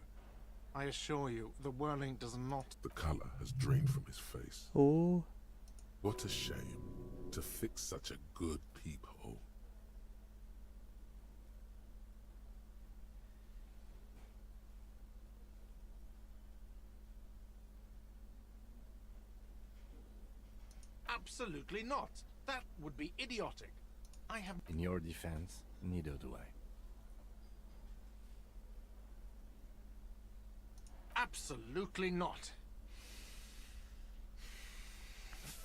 I assure you, the whirling does not... The color has drained from his face. Oh. What a shame to fix such a good peephole. Absolutely not. That would be idiotic. I have... In your defense, neither do I. Absolutely not.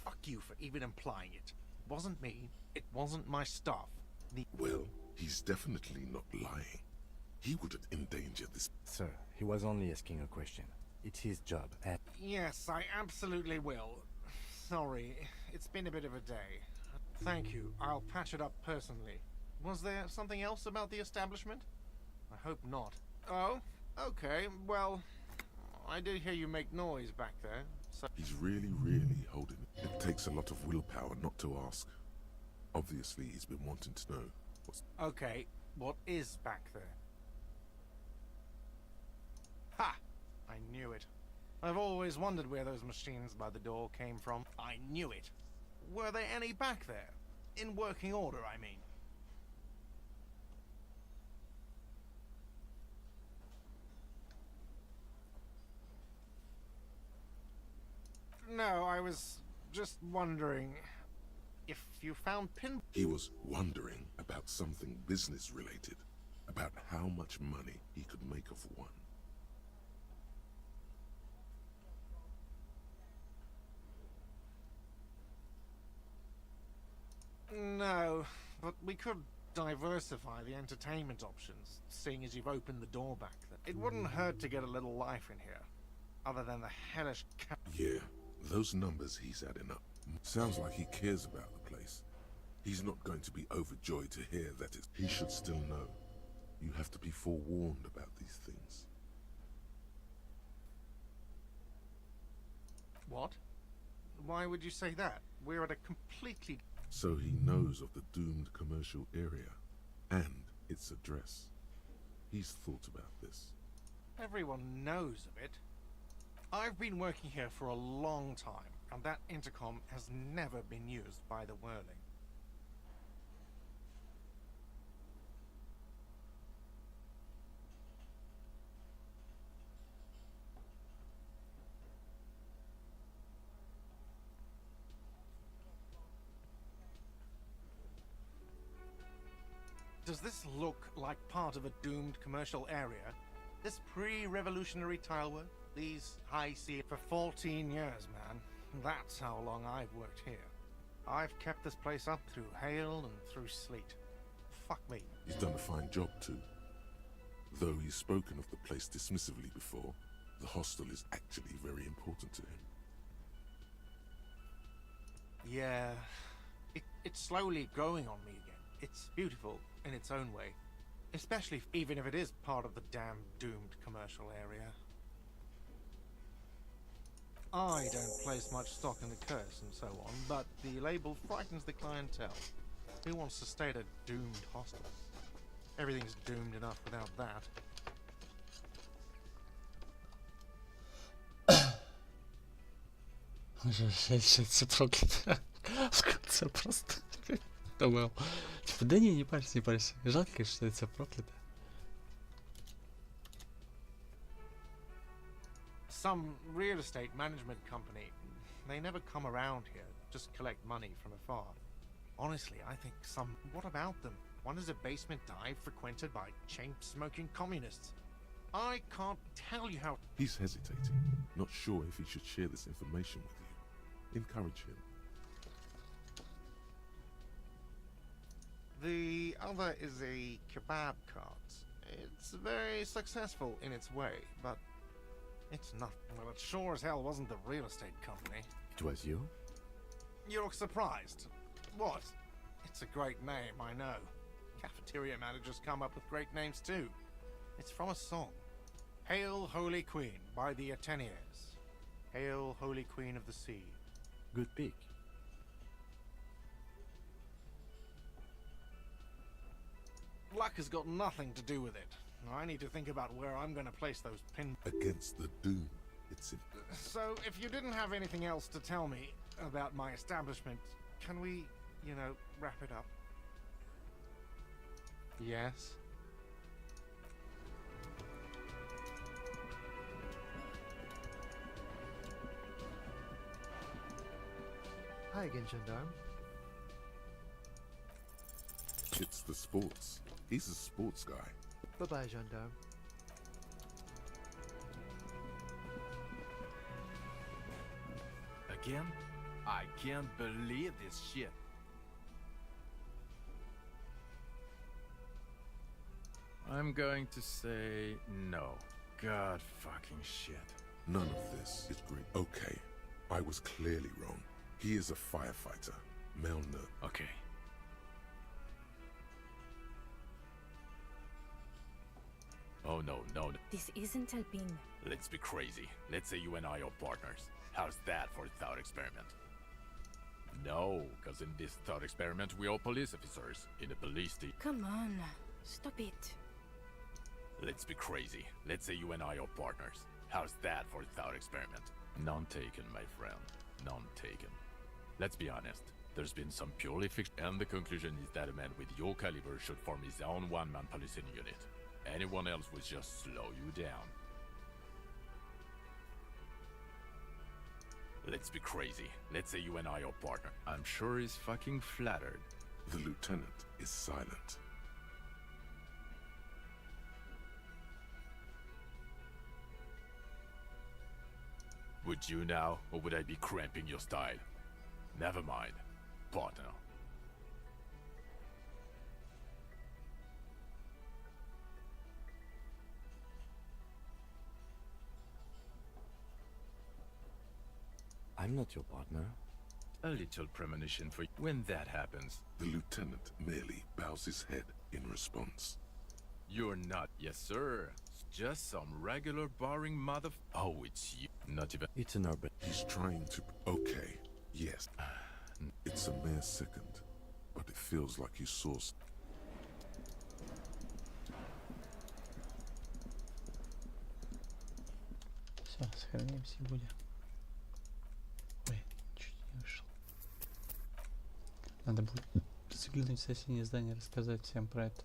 Fuck you for even implying it. It wasn't me. It wasn't my stuff. Well, he's definitely not lying. He wouldn't endanger this. Sir, he was only asking a question. It's his job. Yes, I absolutely will. Sorry, it's been a bit of a day. Thank you. I'll patch it up personally. Was there something else about the establishment? I hope not. Oh, okay. Well, I did hear you make noise back there. So He's really, really holding it. It takes a lot of willpower not to ask. Obviously, he's been wanting to know what's... Okay, what is back there? Ha! I knew it. I've always wondered where those machines by the door came from. I knew it. Were there any back there? In working order, I mean. No, I was just wondering if you found pin... He was wondering about something business related, about how much money he could make of one. No, but we could diversify the entertainment options, seeing as you've opened the door back there. It wouldn't hurt to get a little life in here, other than the hellish Yeah, those numbers he's adding up. Sounds like he cares about the place. He's not going to be overjoyed to hear that it's... He should still know. You have to be forewarned about these things. What? Why would you say that? We're at a completely... So he knows of the doomed commercial area and its address. He's thought about this. Everyone knows of it. I've been working here for a long time, and that intercom has never been used by the Whirling. Does this look like part of a doomed commercial area? This pre-revolutionary tile work? These high ceilings for 14 years, man. That's how long I've worked here. I've kept this place up through hail and through sleet. Fuck me. He's done a fine job too. Though he's spoken of the place dismissively before, the hostel is actually very important to him. Yeah, it's slowly growing on me again. It's beautiful in its own way, especially even if it is part of the damn doomed commercial area. I don't place much stock in the curse and so on, but the label frightens the clientele. Who wants to stay at a doomed hostel? Everything's doomed enough without that. Все проклято. В конце просто. Это был. Типа, да не парься, не парься. Жалко, конечно, что это все проклято. Some real estate management company. They never come around here, just collect money from afar. Honestly, I think some... What about them? One is a basement dive frequented by chain-smoking communists. I can't tell you how... He's hesitating, not sure if he should share this information with you. Encourage him. The other is a kebab cart. It's very successful in its way, but it's not. Well, it sure as hell wasn't the real estate company. It was you? You look surprised. What? It's a great name, I know. Cafeteria managers come up with great names too. It's from a song. Hail, Holy Queen, by the Athenians. Hail, Holy Queen of the Sea. Good pick. Luck has got nothing to do with it. I need to think about where I'm going to place those pin... Against the doom, it's in... So, if you didn't have anything else to tell me about my establishment, can we, you know, wrap it up? Yes? Hi again, gendarme. It's the sports. He's a sports guy. Bye-bye, gendarme. Again? I can't believe this shit. I'm going to say no. God fucking shit. None of this is great. Okay, I was clearly wrong. He is a firefighter. Male nerd. Okay. Oh no. This isn't helping. Let's be crazy. Let's say you and I are partners. How's that for a thought experiment? No, because in this thought experiment we are police officers in a police team. Come on, stop it. Let's be crazy. Let's say you and I are partners. How's that for a thought experiment? None taken, my friend. None taken. Let's be honest. There's been some purely fiction, and the conclusion is that a man with your caliber should form his own one-man policing unit. Anyone else would just slow you down. Let's be crazy. Let's say you and I are partners. I'm sure he's fucking flattered. The lieutenant is silent. Would you now, or would I be cramping your style? Never mind, partner. I'm not your partner. A little premonition for you. When that happens, The lieutenant merely bows his head in response. you're not. Yes, sir. It's just some regular boring mother. Oh, it's you. Not even. It's an urban. He's trying to... Okay, yes. It's a mere second, but it feels like you saw... Все, сохранимся и будем. Ой, чуть не вышел. Надо будет заглянуть в соседнее здание, рассказать всем про это.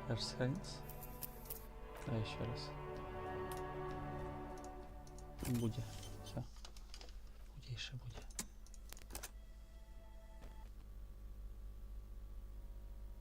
Даже сохранится? А еще раз. Буде. Все. Будейше будет.